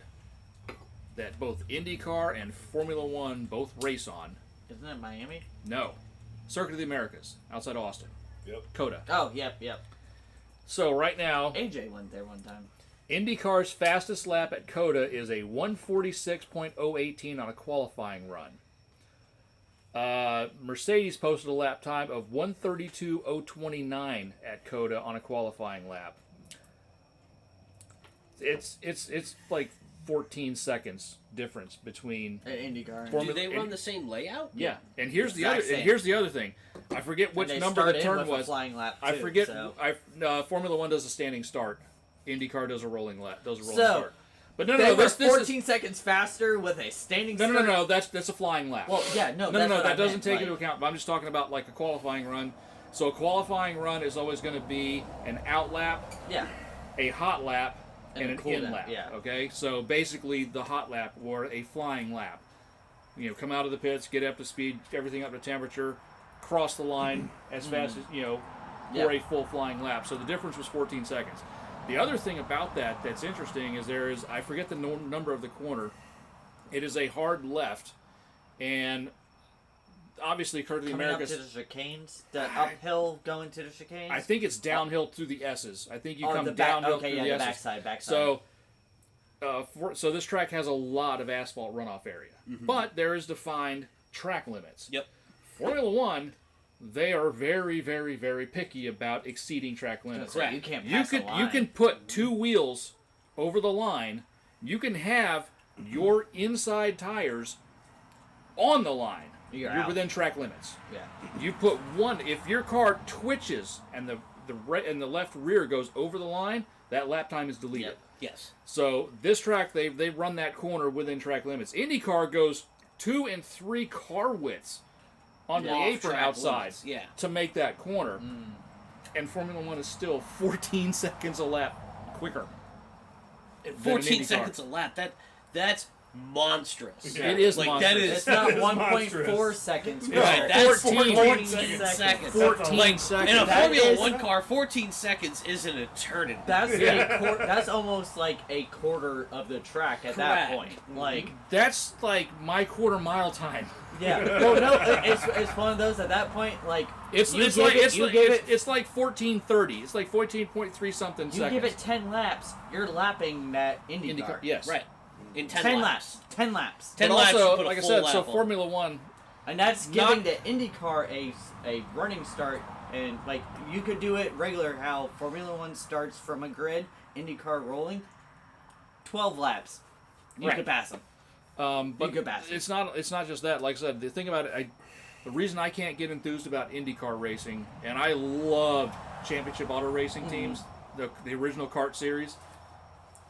that both IndyCar and Formula One both race on, isn't it Miami? no, Circuit of the Americas outside Austin, Yep. COTA. Oh, yep. So right now, AJ went there one time. IndyCar's fastest lap at COTA is a 146.018 on a qualifying run. Mercedes posted a lap time of 132.029 at COTA on a qualifying lap. It's like 14 seconds difference between. At IndyCar. For- Do they run the same layout? Yeah, and here's the Exact other. same. And here's the other thing. I forget which And they number start the in turn with a was. flying lap I too, forget. so. Formula One does a standing start. IndyCar does a rolling lap. Does a rolling So, start. But no, They no, were this 14 seconds faster with a standing no, no, start. no, no. That's a flying lap. Well, yeah, no, no, that's no, what I that doesn't meant, take like- into account. But I'm just talking about like a qualifying run. So a qualifying run is always going to be an out lap, Yeah. a hot lap, and a an cool in down, lap. yeah. Okay, so basically the hot lap or a flying lap. You know, come out of the pits, get up to speed, everything up to temperature, cross the line as fast as for Yeah. a full flying lap. So the difference was 14 seconds. The other thing about that's interesting is I forget the number of the corner. It is a hard left, and obviously Circuit of the Coming Americas. up to the chicanes, the uphill going to the chicanes. I think it's downhill through the S's. I think you Oh, come the back- downhill okay, through yeah, the the S's. backside. So, so this track has a lot of asphalt runoff area, but there is defined track limits. Yep. Formula One, they are very, very, very picky about exceeding track limits. So you can't You pass could the line. you can put two wheels over the line. You can have your inside tires on the line. You're You're out. within track limits. Yeah. You put one. If your car twitches and the right and the left rear goes over the line, that lap time is deleted. Yep. Yes. So this track, they run that corner within track limits. IndyCar goes 2 and 3 car widths on the Off apron track outside limits, yeah. to make that corner. And Formula One is still 14 seconds a lap quicker. than an 14 IndyCar. seconds a lap. That's monstrous. Yeah. It is Like, monstrous. that is- It's not That is 1.4 monstrous. seconds. No, Right, that's 14 14 seconds. seconds. 14 Like, seconds. in a That Formula is- 1 car, 14 seconds is an eternity. That's that's almost like a quarter of the track at that Correct. point. Like, That's like my quarter mile time. yeah. Well, no, it's one of those at that point. Like, It's you it's give like it- it's you like give it's, it- it's like 14:30. It's like 14.3 something you seconds. give it 10 laps, you're lapping that IndyCar. IndyCar, yes. Right. In 10, 10 laps. laps. 10 laps. 10 But laps, also, you put a like I full said, lap so on. Formula One. And that's Not- giving the IndyCar a running start, and like you could do it regular how Formula One starts from a grid, IndyCar rolling, 12 laps, you Right. could pass them. But go back. it's not just that. Like I said, the thing about it, the reason I can't get enthused about IndyCar racing, and I loved Championship Auto Racing teams, the original kart series,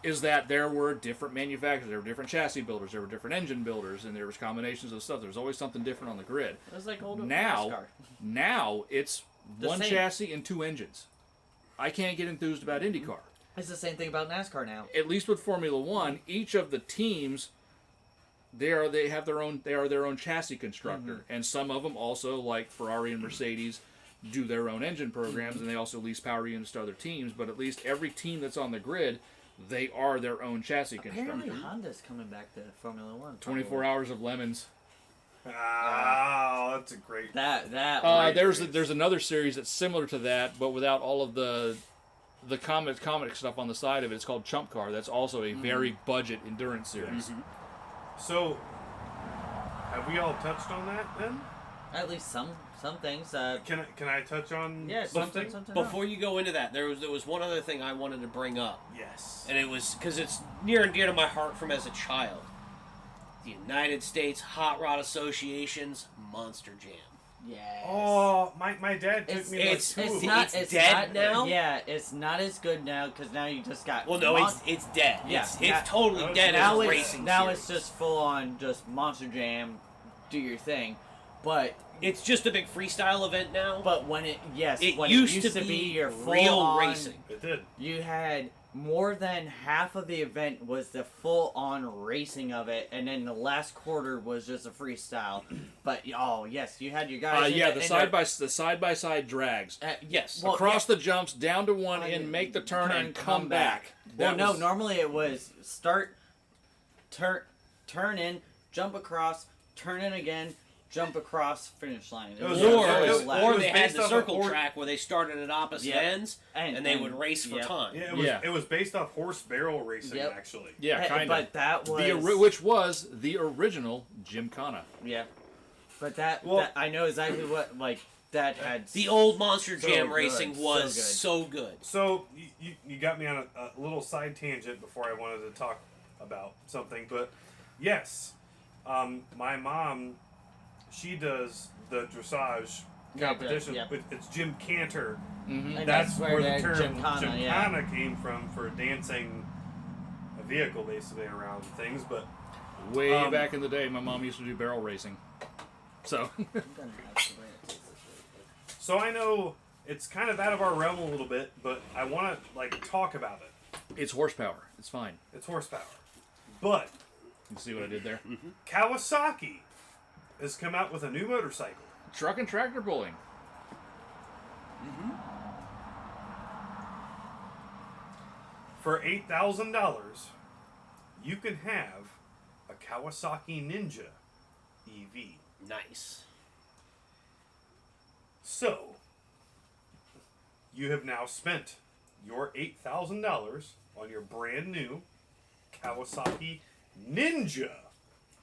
is that there were different manufacturers, there were different chassis builders, there were different engine builders, and there was combinations of stuff. There was always something different on the grid. It was like old Now it's The one same. chassis and 2 engines. I can't get enthused about IndyCar. It's the same thing about NASCAR now. At least with Formula One, each of the teams, they are their own chassis constructor, and some of them also, like Ferrari and Mercedes, do their own engine programs, and they also lease power units to other teams. But at least every team that's on the grid, they are their own chassis Apparently constructor. Honda's coming back to Formula One. 24 hours of lemons. Ah, that's a great. That There's another series that's similar to that, but without all of the comic stuff on the side of it. It's called Chump Car. That's also a very budget endurance series. So, have we all touched on that then? at least some some things. Can I touch on Yeah, something? something. Before you go into that, there was one other thing I wanted to bring up, Yes. and it was because it's near and dear to my heart from as a child. The United States Hot Rod Association's Monster Jam. Yes. Oh, my dad took me like two of them. It's dead now? Yeah, it's not as good now because now you just got. Well, no, it's dead. Yeah, it's totally dead now as a it's racing now series. it's just full on just Monster Jam, do your thing, but It's just a big freestyle event now. when it It used used to to be be your full real on, racing. It did. You had more than half of the event was the full on racing of it, and then the last quarter was just a freestyle. But yes, you had your guys. The side by side drags Yes. Well, across the jumps down to one end, make the turn and come back. Well, That was- normally it was start, turn in, jump across, turn in again, jump across, finish line. It was- Or they had based the off circle of track where they started at opposite Yep. ends and they would race for yep. time. Yeah, it was based off horse barrel racing, Yep. actually. Yeah, kind But of. that was Which was the original Gymkhana. yeah. But that Well- I know exactly what that had. The old Monster So Jam good, racing was so so good. So you got me on a little side tangent before I wanted to talk about something, but yes, my mom, she does the dressage competition. Yep. It's Jim Cantor. And That's where the that term Gymkhana, Gymkhana came from, for dancing a vehicle basically around things. But Way back in the day, my mom used to do barrel racing. So, so I know it's kind of out of our realm a little bit, but I want to talk about it. it's horsepower. It's fine. It's horsepower, but You see what I did there? Kawasaki has come out with a new motorcycle. Truck and tractor pulling. For $8,000, you can have a Kawasaki Ninja EV. Nice. So, you have now spent your $8,000 on your brand new Kawasaki Ninja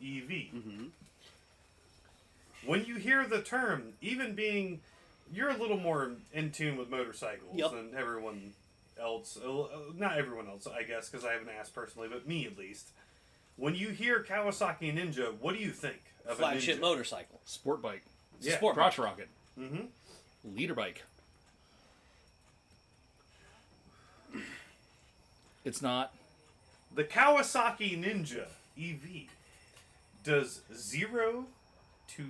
EV. When you hear the term, even being, you're a little more in tune with motorcycles Yep. than everyone else. Not everyone else, I guess, because I haven't asked personally, but me at least. When you hear Kawasaki Ninja, what do you think of Flagship a Ninja? motorcycle. Sport bike. Yeah. Sport Crotch rocket. Mm-hmm. Leader bike. It's not. The Kawasaki Ninja EV does 0 to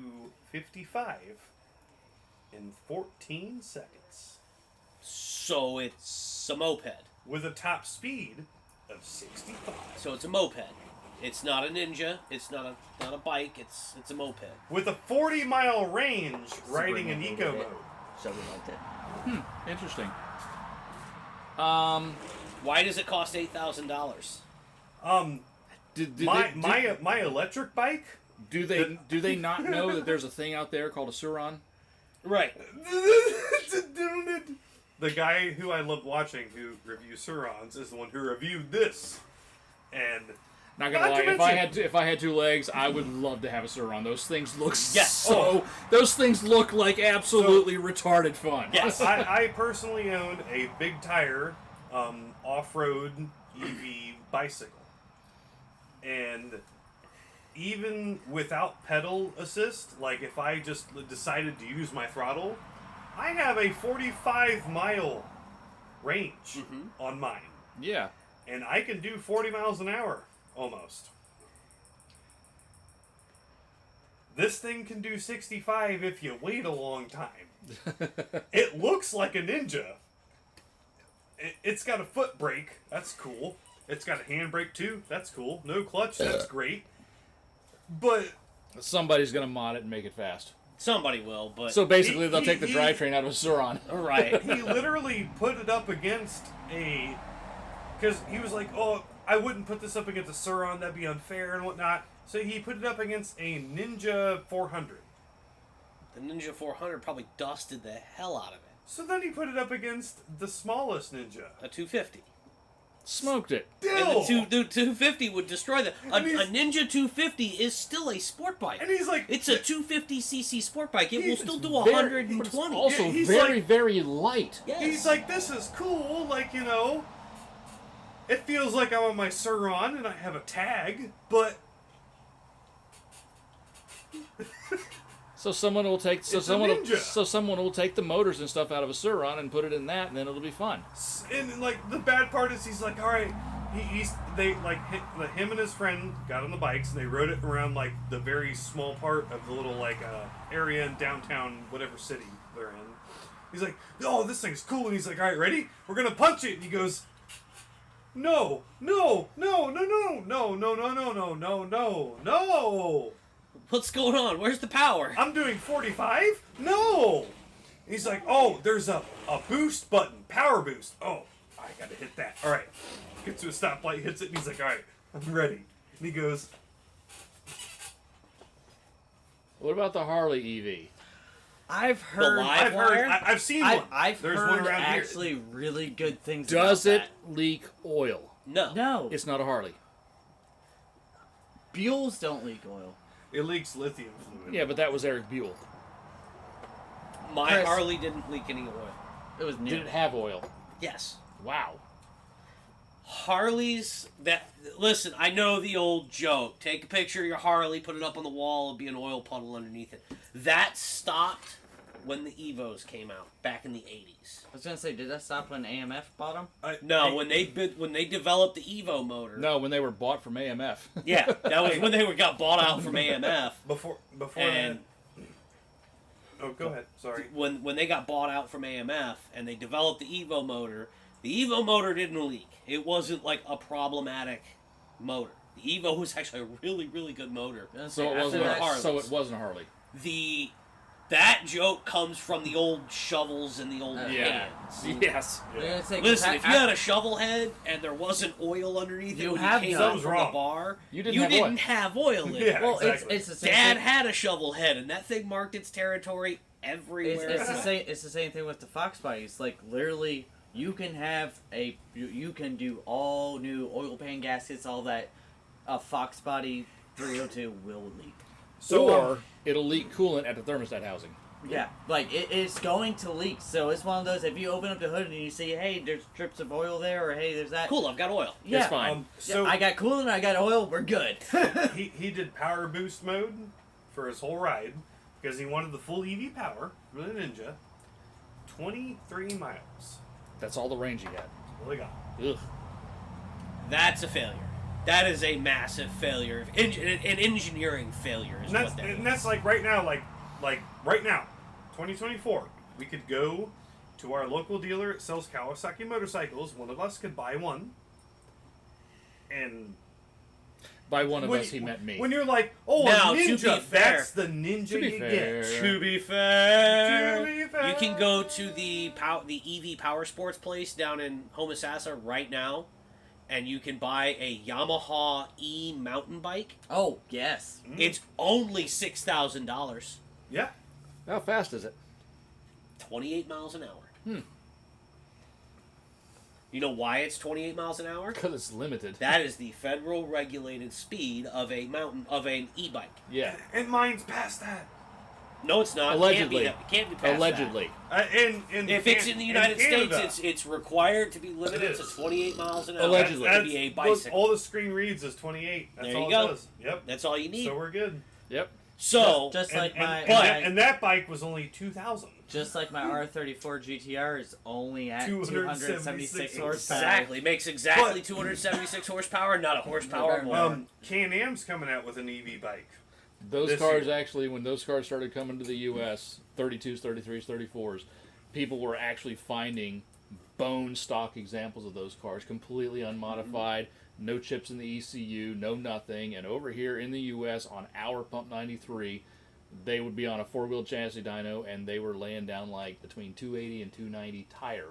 55 in 14 seconds So it's a moped. with a top speed of 65. So it's a moped. It's not a ninja. It's not a bike. It's a moped. With a 40-mile range riding in bring it a eco little bit. mode. So we liked it. Interesting. Why does it cost $8,000? My electric bike? Do they not know that there's a thing out there called a Suron? Right. The guy who I love watching who reviews Surons is the one who reviewed this. And Not gonna Not lie, to if I had two legs, I would love to have a Suron. Those things look Yes. those things look like absolutely retarded fun. Yes. I personally own a big tire off-road EV bicycle, and even without pedal assist, like if I just decided to use my throttle, I have a 45-mile range on mine, Yeah. and I can do 40 miles an hour almost. This thing can do 65 if you wait a long time. It looks like a Ninja. It's got a foot brake. That's cool. It's got a handbrake too. That's cool. No clutch. That's great. But Somebody's gonna mod it and make it fast. Somebody will, but So basically, they'll he- take the he- drivetrain out of a Suron. right. he literally put it up against a... Because he was like, oh, I wouldn't put this up against a Suron. That'd be unfair and whatnot. So he put it up against a Ninja 400. The Ninja 400 probably dusted the hell out of it. So then he put it up against the smallest Ninja. A 250. Smoked it. Still. And the 250 would destroy that. A And he's- Ninja 250 is still a sport bike. And he's like, It's a 250cc sport bike. It will He's still do Very- 120. but it's also Yeah, he's very, like- very light. Yes. he's like, this is cool. Like, you know, it feels like I'm on my Suron and I have a tag, but So someone will take It's a Ninja. someone will take the motors and stuff out of a Suron and put it in that, and then it'll be fun. and like the bad part is he's like, all right, him and his friend got on the bikes and they rode it around like the very small part of the little like area in downtown whatever city they're in. He's like, oh, this thing's cool, and he's like, all right, ready? We're gonna punch it, and he goes, no, no, no, no, no, no, no, no, no, no, no, no, no. What's going on? Where's the power? I'm doing 45? No! He's like, oh, there's a boost button, power boost. Oh, I gotta hit that. All right. Gets to a stoplight, hits it, and he's like, all right, I'm ready. And he goes, What about the Harley EV? I've heard. live- I've heard, wire? I've seen one. I've There's heard one around actually here. really good things. Does about it leak oil? No. that. No, It's not a Harley. Buells don't leak oil. It leaks lithium fluid. Yeah, but that was Eric Buell. My Chris. Harley didn't leak any oil. It was new. Did it have oil? Yes. Wow. Harleys that listen, I know the old joke. Take a picture of your Harley, put it up on the wall, it'll be an oil puddle underneath it. That stopped when the Evos came out back in the 80s. I was gonna say, did that stop when AMF bought them? No, when they developed the Evo motor. No, when they were bought from AMF. Yeah, that was when they got bought out from AMF. Before And oh, go ahead. Sorry. when they got bought out from AMF and they developed the Evo motor didn't leak. It wasn't like a problematic motor. The Evo was actually a really, really good motor. I was gonna So say, it after wasn't. that- Harleys. So it wasn't a Harley. That joke comes from the old shovels and the old Yeah. pans. Yes. I was gonna say, 'cause Listen, if you had a shovel head and there wasn't oil underneath it You when have you came done. out from Wrong. the bar, You didn't have have oil in it. Yeah. well, exactly. it's the same. Dad thing. had a shovel head, and that thing marked its territory everywhere. It's the same. It's the same thing with the Fox bodies. Like literally, you can have you can do all new oil pan gaskets, all that. A Fox body 302 will leak. So, or it'll leak coolant at the thermostat housing. Yeah, like it's going to leak. So it's one of those. If you open up the hood and you see, hey, there's drips of oil there, or hey, there's that. Cool, I've got oil. Yeah, It's fine. so I got coolant. I got oil. We're good. he did power boost mode for his whole ride because he wanted the full EV power for the Ninja. 23 miles. That's all the range you got. That's all they got. Ugh. That's a failure. That is a massive failure. An engineering failure is what that is. And that's like right now, like right now, 2024. We could go to our local dealer that sells Kawasaki motorcycles. One of us could buy one. And By one of when us, he meant me. When you're like, oh, Now, a to be Ninja, fair- that's the Ninja To be you fair- get. To be fair, To be fair. you can go to the EV Power Sports place down in Homosassa right now, and you can buy a Yamaha E mountain bike. Oh yes. It's only $6,000, Yeah. How fast is it? 28 miles an hour. You know why it's 28 miles an hour? Because it's limited. That is the federal regulated speed of an e-bike. Yeah. And mine's past that. No, it's not. Allegedly. It can't be past Allegedly. If it's in the United Canada, States, it's required to be limited to 28 miles an hour. Allegedly. To be a look, bicycle. all the screen reads is 28. That's There all you it go. does. Yep. That's all you need. So we're good. Yep. So, just And, like and, my and, but- that, and that bike was only 2,000. just like my R34 GTR is only at 276 276 horsepower. exactly. Makes exactly But- 276 horsepower, not a horsepower more. Can-Am's coming out with an EV bike. Those This cars year. actually, when those cars started coming to the U.S., 32s, 33s, 34s, people were actually finding bone stock examples of those cars, completely unmodified, no chips in the ECU, no nothing. And over here in the U.S. on our Pump 93, they would be on a four-wheel chassis dyno, and they were laying down like between 280 and 290 tire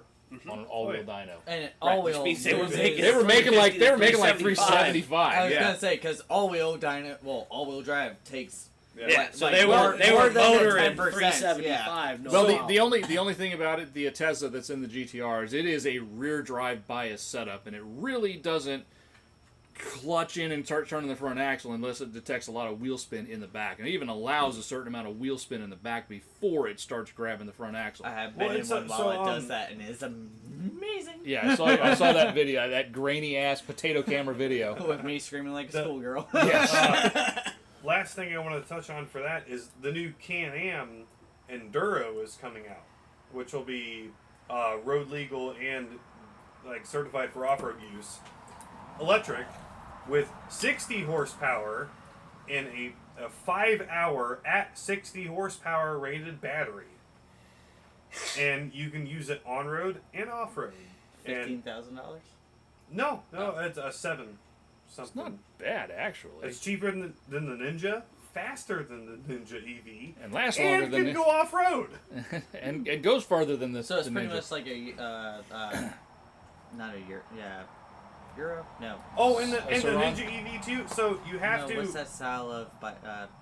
on an all-wheel Oh, yeah. dyno. And Right, all which wheel. means they were making- They were making like 350 to 375. I was Yeah. gonna say because all wheel drive takes Yeah, so Like, they were more than the motor and 10%, 375. No Well, problem. the only thing about it, the Atezza that's in the GTR, is it is a rear drive bias setup, and it really doesn't clutch in and start turning the front axle unless it detects a lot of wheel spin in the back, and it even allows a certain amount of wheel spin in the back before it starts grabbing the front axle. I have been in one while it does that, and it's amazing. Yeah, I saw that video, that grainy ass potato camera video. With me screaming like a schoolgirl. Yes. Last thing I want to touch on for that is the new Can-Am Enduro is coming out, which will be road legal and like certified for off-road use. Electric with 60 horsepower and a 5-hour at 60 horsepower rated battery. And you can use it on-road and off-road. $15,000? No, it's a 7 something. It's not bad, actually. It's cheaper than the Ninja, faster than the Ninja EV, And lasts longer and than can go off-road. and it goes farther than this. So it's the pretty Ninja. much like a, not a year, yeah, Euro? No. Oh, and the Saran? Ninja EV too. So you have No, to what's that style of,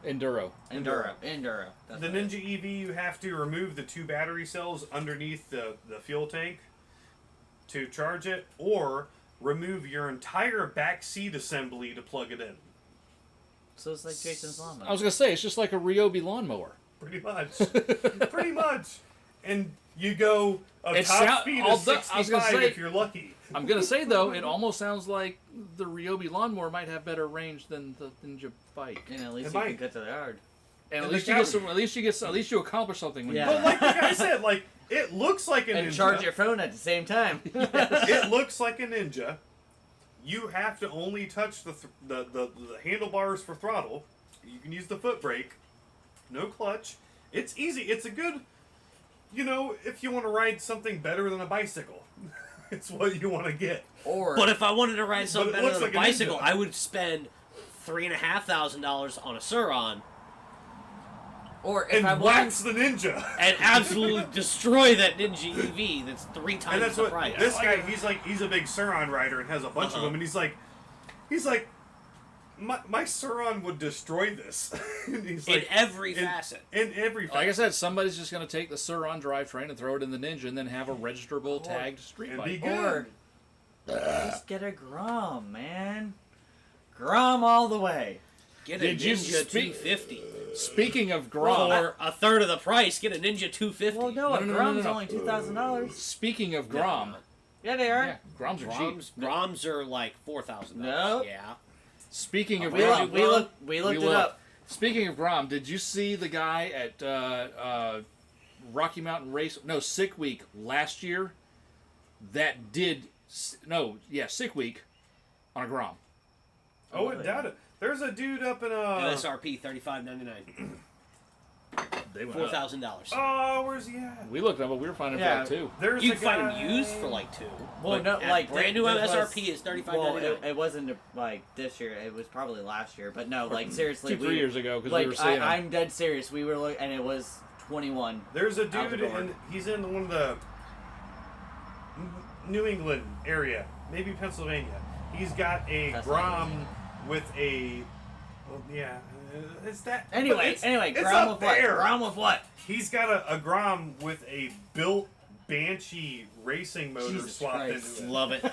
Enduro. Enduro. That's the what it is. Ninja EV. You have to remove the 2 battery cells underneath the fuel tank to charge it, or remove your entire back seat assembly to plug it in. So it's like Jason's lawnmower. I was gonna say it's just like a Ryobi lawnmower. Pretty much, pretty much. And you go a It top sound- speed I'll of do- I was 65 gonna say- if you're lucky. I'm gonna say though, it almost sounds like the Ryobi lawnmower might have better range than the Ninja bike. And at least It you might. can get to the yard. And at And least the you get cow- some. At least you accomplish something. When Yeah. you But like the guy said, like it looks like a And Ninja. charge your phone at the same time. It looks like a Ninja. You have to only touch the handlebars for throttle. You can use the foot brake. No clutch. It's easy. It's a good, if you want to ride something better than a bicycle, it's what you want to get. Or But if I wanted to ride something But it better looks than a like a bicycle, Ninja. I would spend $3,500 on a Suron if And I wax want, the Ninja. and absolutely destroy that Ninja EV that's 3 And times that's the what price. this guy. He's a big Suron rider and has a bunch of Uh-huh. them. And he's like, my Suron would destroy this. And he's in like, every facet. in every like I said, somebody's just gonna take the Suron drivetrain and throw it in the Ninja, and then have a registrable tagged street and be bike. good. or just get a Grom, man. Grom all the way. Get a Did you Ninja speak- 250. Speaking of Grom, For a third of the price, get a Ninja 250. Well, no, a no, Grom's no. only $2,000. speaking of Grom, Yeah, they are. yeah, Groms are cheap. Groms are like $4,000. No. Yeah. Speaking of We Grom, looked we it looked. up. Speaking of Grom, did you see the guy at Rocky Mountain Race? No, Sick Week last year. That did Sick Week on a Grom. Oh, I doubt it. There's a dude up in MSRP $35.99. They went up. $4,000. Oh, where's he at? We looked up, but we were finding Yeah. that too. There's You a can find guy- them used for like 2. Well, But no, at like brand new this MSRP was- is $35.99. Well, it wasn't like this year. It was probably last year. But no, like seriously, 2-3 years ago, because like we were seeing I'm dead serious. We were looking, and it was 21. There's a Out the dude, door. and he's in one of the New England area, maybe Pennsylvania. He's got a That's Grom with a, well, yeah, it's that. but Anyway, it's Grom up with what? there. Grom with what? He's got a Grom with a built Banshee racing motor Jesus swapped Christ. into it. Love it.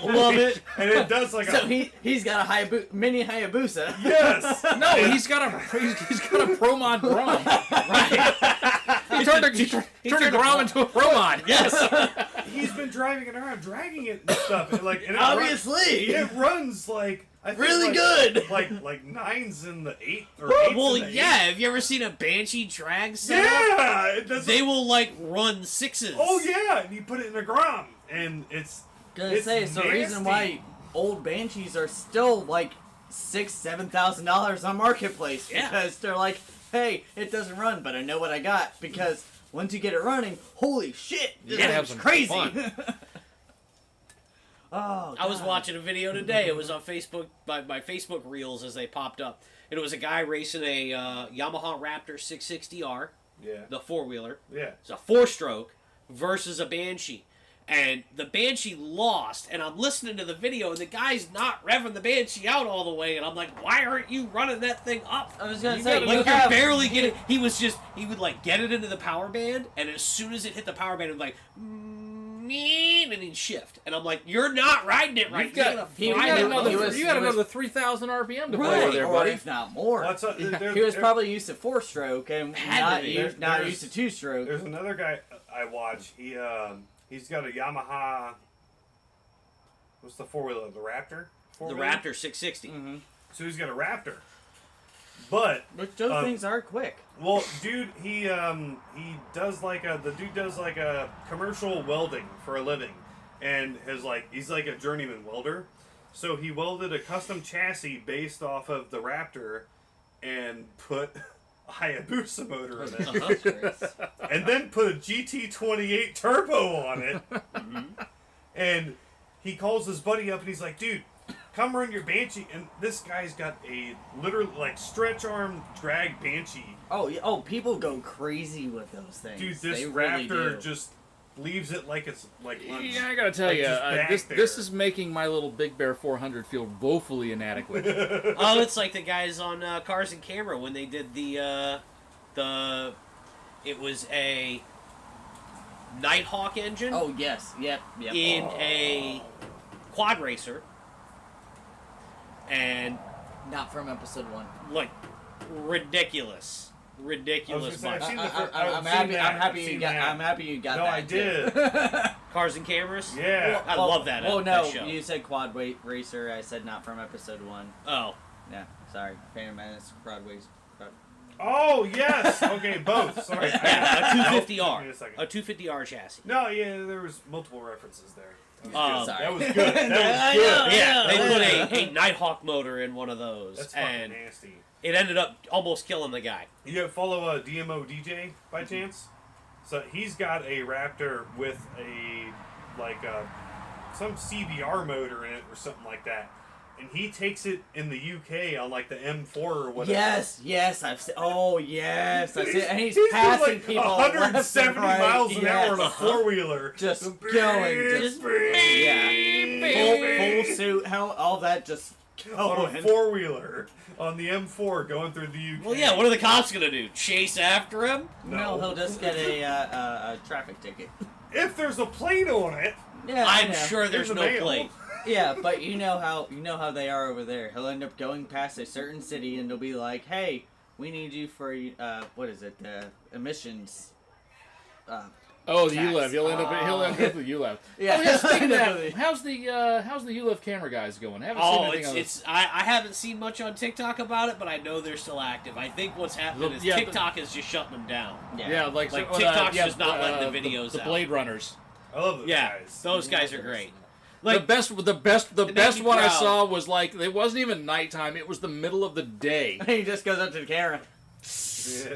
Love it. And it does like So a he's got a mini Hayabusa. yes. No, he's got a Pro Mod Grom. Right. He turned a Grom into a Pro Mod. Yes. He's been driving it around, dragging it and stuff, and like and Obviously. it runs like I think Really like, good. like 9s in the 8 or 8s Well, in the yeah. Have you ever seen a Banshee drag setup? Yeah, it does. They will like run 6s. Oh yeah, and you put it in a Grom, and it's Gonna It's say it's the reason why nasty. old Banshees are still like $6,000-$7,000 on Marketplace, Yeah. because they're like, hey, it doesn't run, but I know what I got, because once you get it running, holy shit, this gotta have thing's some crazy. fun. Oh, I was God. watching a video today. It was on Facebook, my Facebook reels as they popped up. And it was a guy racing a Yamaha Raptor 660R, yeah, the 4-wheeler. yeah. It's a 4-stroke versus a Banshee. And the Banshee lost, and I'm listening to the video, and the guy's not revving the Banshee out all the way, and I'm like, why aren't you running that thing up? I was gonna You say, gotta Like, look you're at- barely getting. He would like get it into the power band, and as soon as it hit the power band, it would like, and he'd shift, and I'm like, you're not riding it right. You've got, You're you gonna got fry it another, up. was- you got he was- another 3,000 RPM to play right, with there, or buddy. if not more. Well, that's He was probably used to 4-stroke and Had not to be. used, not used to 2-stroke. There's another guy I watch. He's got a Yamaha. What's the 4-wheeler? The Raptor. The 4-wheeler? Raptor 660. Mm-hmm. So he's got a Raptor. But But those things are quick. well, dude, he does like a commercial welding for a living, and he's like a journeyman welder. So he welded a custom chassis based off of the Raptor, and put a Hayabusa motor in it, and then put a GT28 turbo on it. And he calls his buddy up and he's like, dude, come run your Banshee. And this guy's got a literally like stretch arm drag Banshee. Oh, yeah, oh, people go crazy with those things. Dude, this they really Raptor do. just leaves it like it's like lunch. Yeah, I gotta tell Like, you, just back this there. this is making my little Big Bear 400 feel woefully inadequate. Oh, it's like the guys on Cars and Camera when they did it was a Nighthawk engine Oh, yes. Yep. in a quad racer, and Not from episode 1. like ridiculous I was much. gonna say, I've seen the fir- I'm I've happy. seen that. I'm happy I've you seen got. that. I'm happy you got No, that. I too. did. Cars and Cameras. Yeah. I love that. Oh that no, show. you said quad weight racer. I said not from episode 1. Oh, Yeah, sorry. Phantom Menace, Broadway's. Oh yes. Okay, both. Sorry. yeah, a Nope. 250R, Give me a second. a 250R chassis. No, yeah, there was multiple references there. Oh, Sorry. That was good. That was good. Yeah, they put yeah. a Nighthawk motor in one of those, That's fucking and nasty. it ended up almost killing the guy. You follow a DMO DJ by chance? So he's got a Raptor with some CBR motor in it or something like that, and he takes it in the UK on like the M4 or whatever. Yes, I've seen. Oh, yes, I've seen. And he's doing, passing like, people 170 left and right. miles an hour on a Yes. 4-wheeler. Just Beep, going, beep, yeah, beep, full suit, helmet, all that, just on a going. 4-wheeler on the M4 going through the UK. Well, yeah. What are the cops gonna do? Chase after him? No, he'll just get a traffic ticket. If there's a plate on it, Yeah, I'm yeah. sure there's in the no mail. plate. Yeah, but you know how they are over there. He'll end up going past a certain city, and they'll be like, "Hey, we need you for what is it? Emissions." Oh, the Tax. ULEV. He'll end up with the ULEV. Yeah. Oh, yeah. Speaking of that, how's the ULEV camera guys going? I haven't seen Oh, anything on it's I haven't seen much on TikTok about it, but I know they're still active. I think what's happening is Yeah, TikTok is just shutting them down. Yeah, like TikTok's just not letting the videos the out. Blade Runners. I love those Yeah, guys. those guys are great. The best make me one I proud. saw was like it wasn't even nighttime; it was the middle of the day. He just goes up to the camera.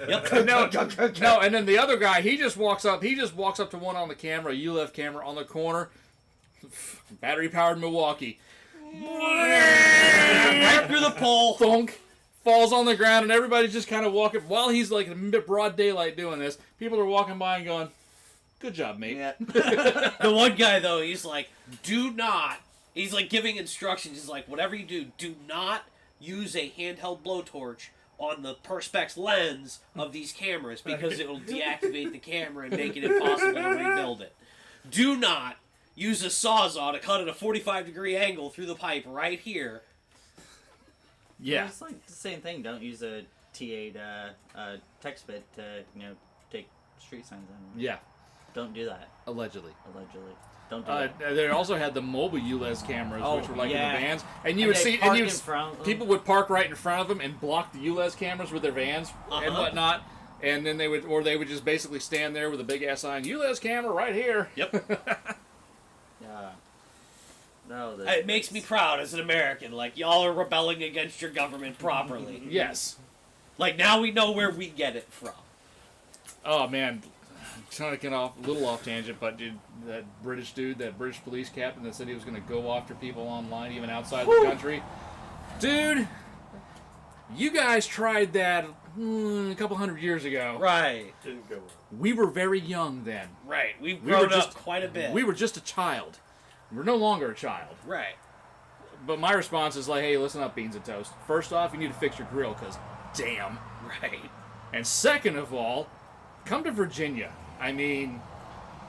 Yep. No, and then the other guy, he just walks up to one on the camera, a ULEV camera on the corner, battery powered Milwaukee, Right through the pole. thunk, falls on the ground, and everybody's just kind of walking while he's like in broad daylight doing this. People are walking by and going, "Good job, mate." Yeah. The one guy though, he's like, do not. He's like giving instructions. He's like, whatever you do not use a handheld blowtorch on the perspex lens of these cameras because it will deactivate the camera and make it impossible to rebuild it. Do not use a sawzall to cut at a 45-degree angle through the pipe right here. Yeah. It's like the same thing. Don't use a T8 text bit to take street signs out. Yeah, Don't do that. allegedly. Allegedly. Don't do that. They also had the mobile ULEZ cameras, Oh, which were like yeah. in the vans, and you And would they see, park and in front. people would park right in front of them and block the ULEZ cameras with their vans and Uh-huh. whatnot, and then they would just basically stand there with a big ass sign, ULEZ camera right here. Yep. Yeah. No, It makes me proud as an American. Like, y'all are rebelling against your government properly. Yes. Like, now we know where we get it from. Oh man, I'm trying to get off a little off tangent, but dude, that British police captain that said he was going to go after people online, even outside the country, dude. You guys tried that a couple hundred years ago. Right. Didn't go well. We were very young then. Right. We've We were grown just- up quite a bit. We were just a child. We're no longer a child. Right. But my response is like, hey, listen up, Beans and Toast. First off, you need to fix your grill, because damn. Right. And second of all, come to Virginia. I mean,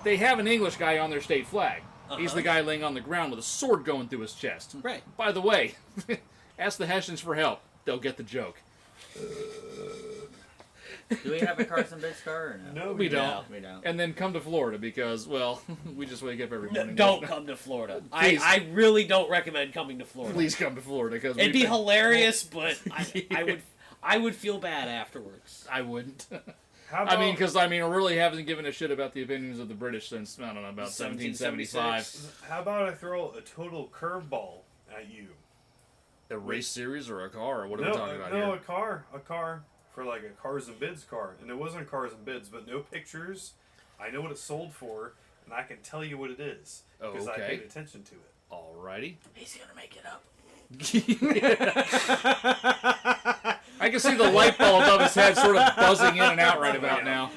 they have an English guy on their state flag. He's the guy laying on the ground with a sword going through his chest. Right. By the way, ask the Hessians for help. They'll get the joke. Do we have a Carson Bits car or no? No, We don't. No, we don't. And then come to Florida because, well, we just wake up every morning. Don't come to Florida. Please. I really don't recommend coming to Florida. Please come to Florida because It'd be hilarious, but I would feel bad afterwards. I wouldn't. How about, I mean, because I really haven't given a shit about the opinions of the British since I don't know about 1775. how about I throw a total curveball at you? A race series or a car or what are no, we talking about no, here? a car for like a Cars and Bids car, and it wasn't Cars and Bids, but no pictures. I know what it sold for, and I can tell you what it is because I Okay. paid attention to it. Alrighty. He's gonna make it up. I can see the light bulb above his head sort of buzzing in and out right about now.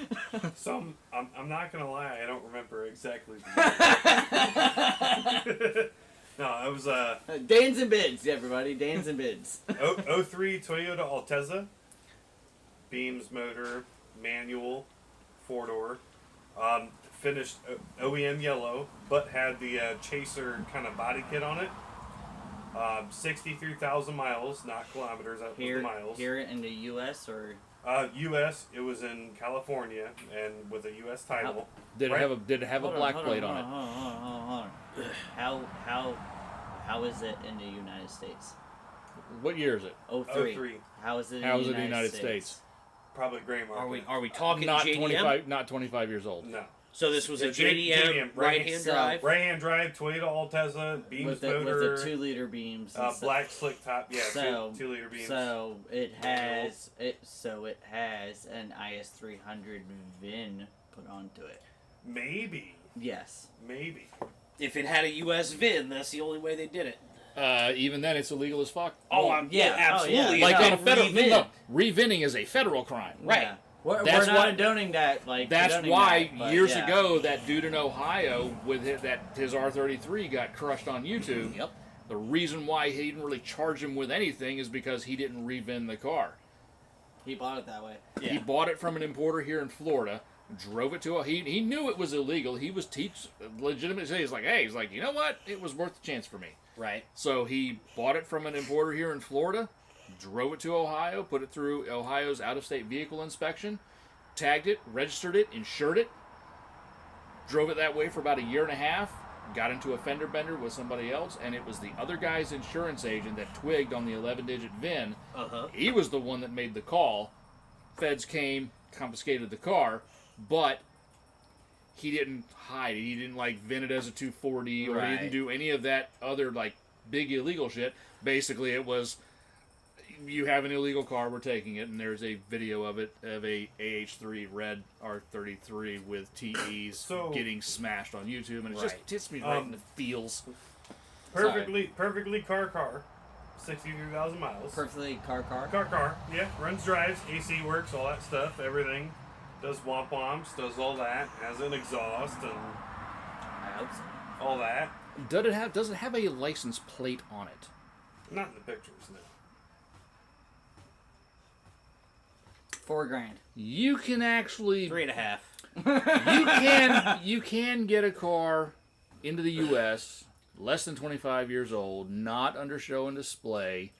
So I'm not gonna lie, I don't remember exactly. No, it was Danes and Bids, everybody. Danes and Bids. 03 Toyota Altezza, Beams motor, manual, 4-door, finished OEM yellow, but had the Chaser kind of body kit on it. 63,000 miles, not kilometers. That was the miles. Here in the U.S. or U.S. It was in California and with a U.S. title. Did Right. it have a black plate on it? Hold on. How is it in the United States? What year is it? 03. 03. How is it? How is it in the United States? Probably gray market. Are we talking Not JDM? 25 years old. No. So this was a Yeah, JDM right-hand So- drive. Right-hand drive, Toyota Altezza, Beams With motor, the 2-liter beams. and stuff. black slick top. Yeah, So- 2-liter beams. So it has an IS300 VIN put onto it. Maybe. Yes. Maybe. If it had a U.S. VIN, that's the only way they did it. Even then, it's illegal as fuck. Yeah, absolutely. Like It's on a been federal, re-VIN. no, re-vinning is a federal crime. Right. Yeah. We're That's not why- condoning that. That's condoning why that, but years yeah. ago that dude in Ohio with his R33 got crushed on YouTube. Yep. The reason why he didn't really charge him with anything is because he didn't re-VIN the car. He bought it that way. He bought it from an importer here in Florida, drove it to he knew it was illegal. He was legitimately he's like, you know what? It was worth the chance for me. Right. So he bought it from an importer here in Florida, drove it to Ohio, put it through Ohio's out-of-state vehicle inspection, tagged it, registered it, insured it, drove it that way for about a year and a half, got into a fender bender with somebody else, and it was the other guy's insurance agent that twigged on the 11-digit VIN. He was the one that made the call. Feds came, confiscated the car, but he didn't hide it. He didn't VIN it as a 240 or he Right. didn't do any of that other big illegal shit. Basically, it was you have an illegal car, we're taking it, and there's a video of it of a AH3 red R33 with TEs So- getting smashed on YouTube, and it Right. just hits me right in the feels. Perfectly car. 63,000 miles. Perfectly car. Car. Yeah, runs, drives, AC works, all that stuff, everything. Does womp-womps, does all that. Has an exhaust and I hope so. all that. Does it have a license plate on it? Not in the pictures, no. $4,000. You can actually 3.5. you can get a car into the U.S. less than 25 years old, not under show and display,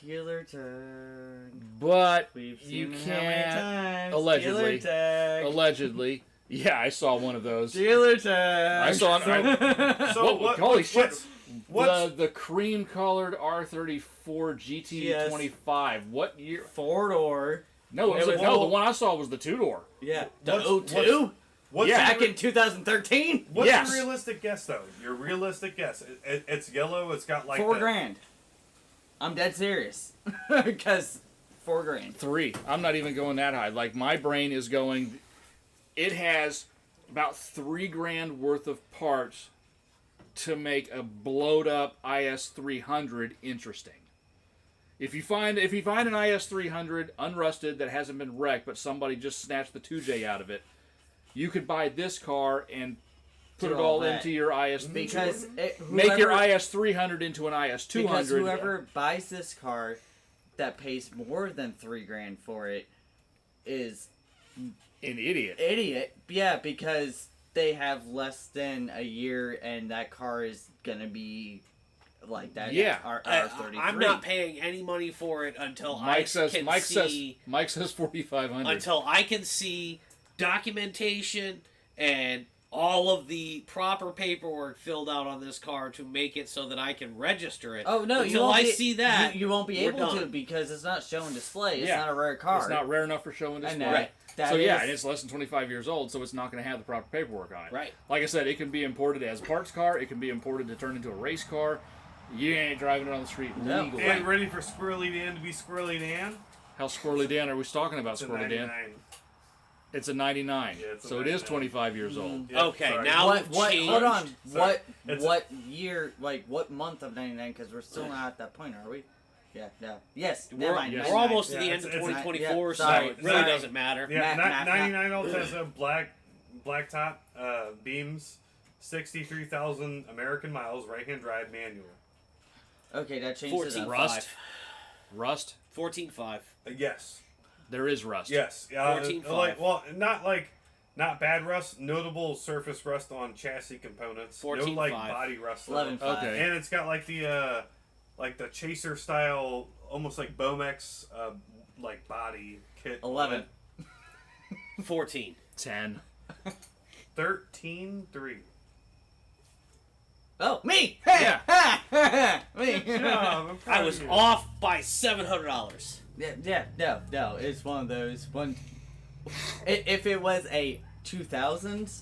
Dealer tag. but We've you seen it how many can't times? allegedly. Dealer tag. allegedly. Yeah, I saw one of those. Dealer tag. I saw So holy shit! What's The cream colored R34 GT25. What year? 4-door. No, It was- the one I saw was the 2-door. Yeah. What's- The O2? what's Yeah. Back in 2013? What's Yes. your realistic guess, though? Your realistic guess. It's yellow. It's got $4,000. I'm dead serious. Because $4,000. 3. I'm not even going that high. My brain is going. It has about $3,000 worth of parts to make a blowed up IS300 interesting. If you find an IS 300 unrusted that hasn't been wrecked, but somebody just snatched the 2J out of it, you could buy this car and put Do it all all that. into your IS. Because Make your IS 300 into an IS 200. Because whoever buys this car that pays more than $3,000 for it is an idiot. Yeah, because they have less than a year, and that car is gonna be like that. Yeah. R33. I'm not paying any money for it until Mike says 4,500. until I can see documentation and all of the proper paperwork filled out on this car to make it so that I can register it. Oh no! Until I see that, you won't be we're able to done. because it's not show and display. It's Yeah. not a rare car. It's not rare enough for show and I display. know. Right. That So yeah, is- and it's less than 25 years old, so it's not going to have the proper paperwork on it. Right. Like I said, it can be imported as a parts car. It can be imported to turn into a race car. You ain't driving it on the street No. legally. And ready for Squirrely Dan to be Squirrely Dan? How Squirrely Dan are we talking about, It's a Squirrely Dan? 99. It's a 99. Yeah, it's a so it is 99. 25 years old. Yeah, Okay, sorry. now- What? we've What? changed. Hold on. Sorry. It's What year? Like what month of '99? Because we're still not at that point, are we? Yeah. No. Yes. Never mind. We're 99. almost to Yeah, the end it's- of it's- 2024, yeah, sorry, so it really sorry. doesn't matter. Yeah, Math. 99 also has a black top beams, 63,000 American miles, right-hand drive manual. Okay, that changes 14 it up. Rust. Rust. 14.5. Yes. There is rust. Yes. 14.5. Not bad rust. Notable surface rust on chassis components. 14.5. No body rust. though. 11.5. Okay. And it's got like the chaser style, almost like Bomex, like body kit. 11. 14. 10. 13.3. Oh, me! Hey! Yeah. Ha! Me! Job, I'm proud I of was you. off by $700. Yeah, no, it's one of those. If it was a 2000s,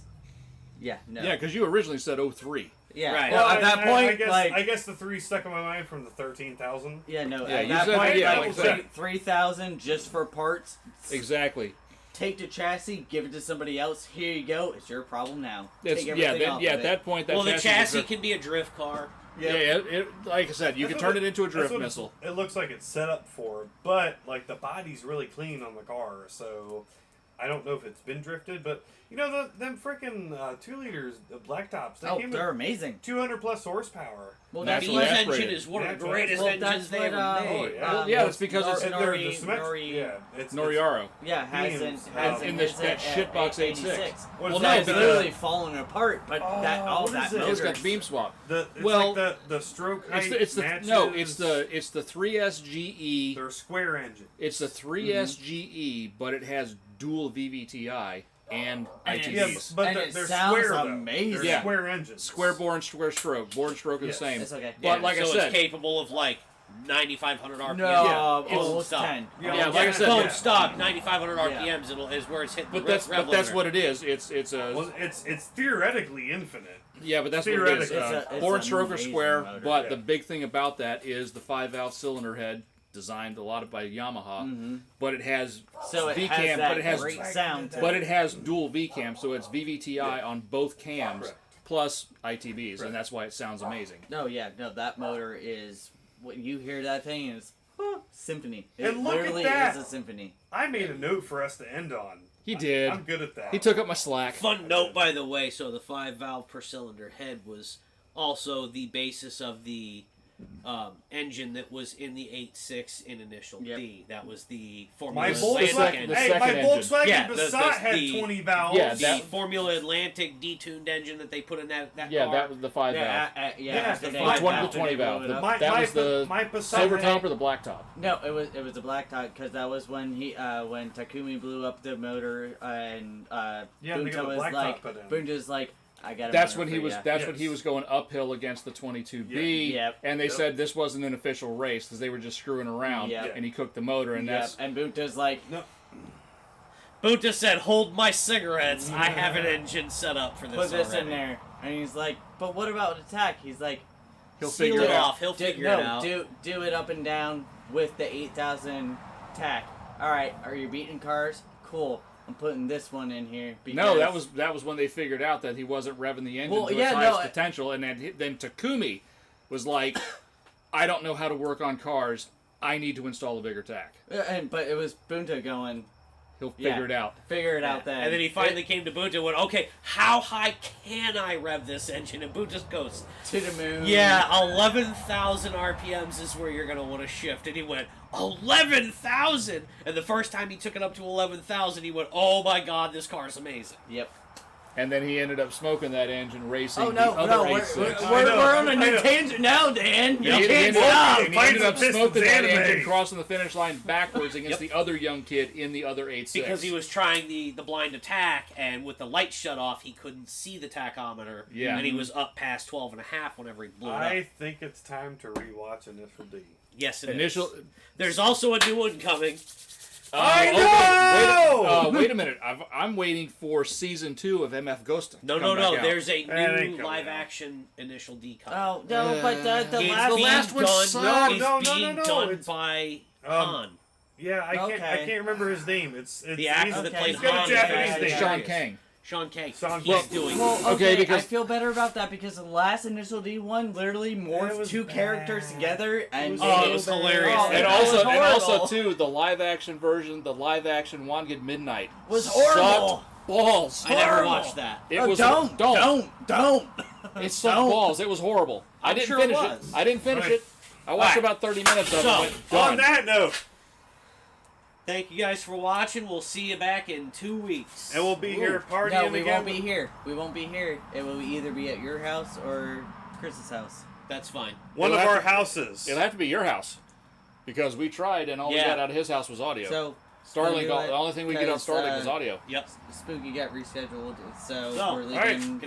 yeah, no. Yeah, because you originally said 03. Yeah. Right. Well, at that point, I guess the 3 stuck in my mind from the 13,000. yeah, no. Yeah, at you that said- point, yeah, like, like that. 3,000 just for parts. Exactly. Take the chassis, give it to somebody else. Here you go. It's your problem now. It's, Take yeah, everything off at of it. that point, that Well, the was chassis a- can be a drift car. Yeah, like I said, you can That's turn what it into a that's drift what missile. It looks like it's set up for, but like the body's really clean on the car, so I don't know if it's been drifted. But you know them freaking 2 liters, the black tops, they Oh, came they're with amazing. 200 plus horsepower. Well, That's Beam's what engine aspirated. is one of the That's right. greatest Well, engines that's they what, ever made. Oh, yeah. Well, yeah, it's because it's It's Noriaro. Yeah, has Beams, in this that shitbox 86. What Well, is no, that? It's because- literally falling apart, but that all what that is it? It's got motor. the beam swap. It's Well, like the stroke height It's the matches. no, it's the 3SGE. They're square engine. It's the 3SGE, but it has dual VVTi and And ITBs. Yeah, but And they're, it they're sounds square though. amazing. They're Yeah. square engines. Square bore and square stroke. Bore and stroke are Yes. the same. It's okay. But Yeah, like so I said, it's capable of like 9,500 RPMs. No, Yeah, almost stop. 10. Yeah, like I said, Bone yeah. stock 9,500 Yeah. RPMs is where it's hitting but the that's rev but that's limiter. what it is. It's a Well, it's theoretically infinite. yeah, but that's what it is. Theoretically. It's Bore a and stroke are amazing square, motor. but Yeah. the big thing about that is the 5-valve cylinder head, designed a lot by Yamaha, but it has So it V-cam, has that but it has great sound. but it has dual V-cam, so it's VVTi Yeah. on both cams Correct. plus ITBs, Correct. and that's why it sounds amazing. No, yeah, no, that motor is. When you hear that thing, is symphony. It And look at literally that. is a symphony. I made a note for us to end on. He did. I'm good at that. He took up my slack. Fun note, by the way, so the 5-valve per cylinder head was also the basis of the engine that was in the 8.6 in Initial Yep. D. That was the My Formula Volkswagen- Atlantic the engine. Hey, my second engine. Volkswagen Yeah, Passat had the- 20 valves. Yeah, The that- Formula Atlantic detuned engine that they put in that Yeah, car. that was the 5-valve. Yeah, Yeah, after the they- five- The 20, after the 20 they valve. blew it up. My- That my- was the my Passat silver had- top or the black top? No, it was a black top because that was when when Takumi blew up the motor and Yeah, and they Bunta got the was black like top put in. Bunta's like I got. That's when he was. Yeah. That's when he Yes. was going uphill against the 22B, Yep. and they Yep. said this wasn't an official race because they were just screwing around, Yep. and he cooked the motor, and Yep, that's and Bunta's like, No, Bunta said, "Hold my cigarettes. I have an engine set up for this put this already." in there, and he's like, but what about attack? He's like, he'll Seal figure it it out. off. He'll figure it out. do it up and down with the 8,000 tack. All right, are you beating cars? Cool. I'm putting this one in here. Because No, that was when they figured out that he wasn't revving the engine Well, to yeah, its highest no, potential, and then Takumi was like, "I don't know how to work on cars. I need to install a bigger tack. But it was Bunta going, He'll figure it out. figure it out then. And then he finally came to Bunta and went, okay, how high can I rev this engine? And Bunta goes, to the moon. yeah, 11,000 RPMs is where you're going to want to shift. And he went, 11,000! And the first time he took it up to 11,000, he went, oh my god, this car is amazing. Yep. And then he ended up smoking that engine racing Oh no, the other no, we're 86. we're on a new tangent now, Dan. You He can't ended stop. up, and he ended up Pistons smoking that anime. engine, crossing the finish line backwards against the other young kid in the other 86. Because he was trying the blind attack, and with the light shut off, he couldn't see the tachometer. Yeah. And he was up past 12 and a half whenever he blew it I up. think it's time to rewatch Initial D. Yes, it is. Initial. There's also a new one coming. I know! Wait a minute. I'm waiting for season 2 of MF Ghost. To No. come back out. There's a That ain't new coming live-action Initial D coming. Oh no, but the It's last being last one done, sucked. it's No, being no, done it's- by Um, Han. Yeah, I Okay. can't remember his name. It's The actor he's- that okay. played he's got a Han. Japanese in name. Fast and Sean Furious. Kang. Sean Kang. Sean He's Kang. doing Well, it. okay, Okay, because- I feel better about that because the last Initial D one literally It morphed was two characters bad. together and Oh, it was hilarious. Oh, And it also, was and also horrible. too, the live action version, the live action Wanted Midnight Was horrible. Sucked balls. I never horrible. watched that. It Oh, was don't. It sucked Don't. balls. It was horrible. I I'm didn't sure it finish it. was. I didn't finish Right. it. I watched Alright. about 30 minutes of it. So, and went, done. On that note, Thank you guys for watching. We'll see you back in 2 weeks. and we'll be here partying No, we again. won't be here. We won't be here. It will either be at your house or Chris's house. That's fine. One It'll of have our to- houses. It'll have to be your house because we tried, and all we Yeah. got out of his house was audio. So Starlink, do the it, only thing we get on 'cause, Starlink is audio. Yep. Spooky got rescheduled, so So, we're alright. leaving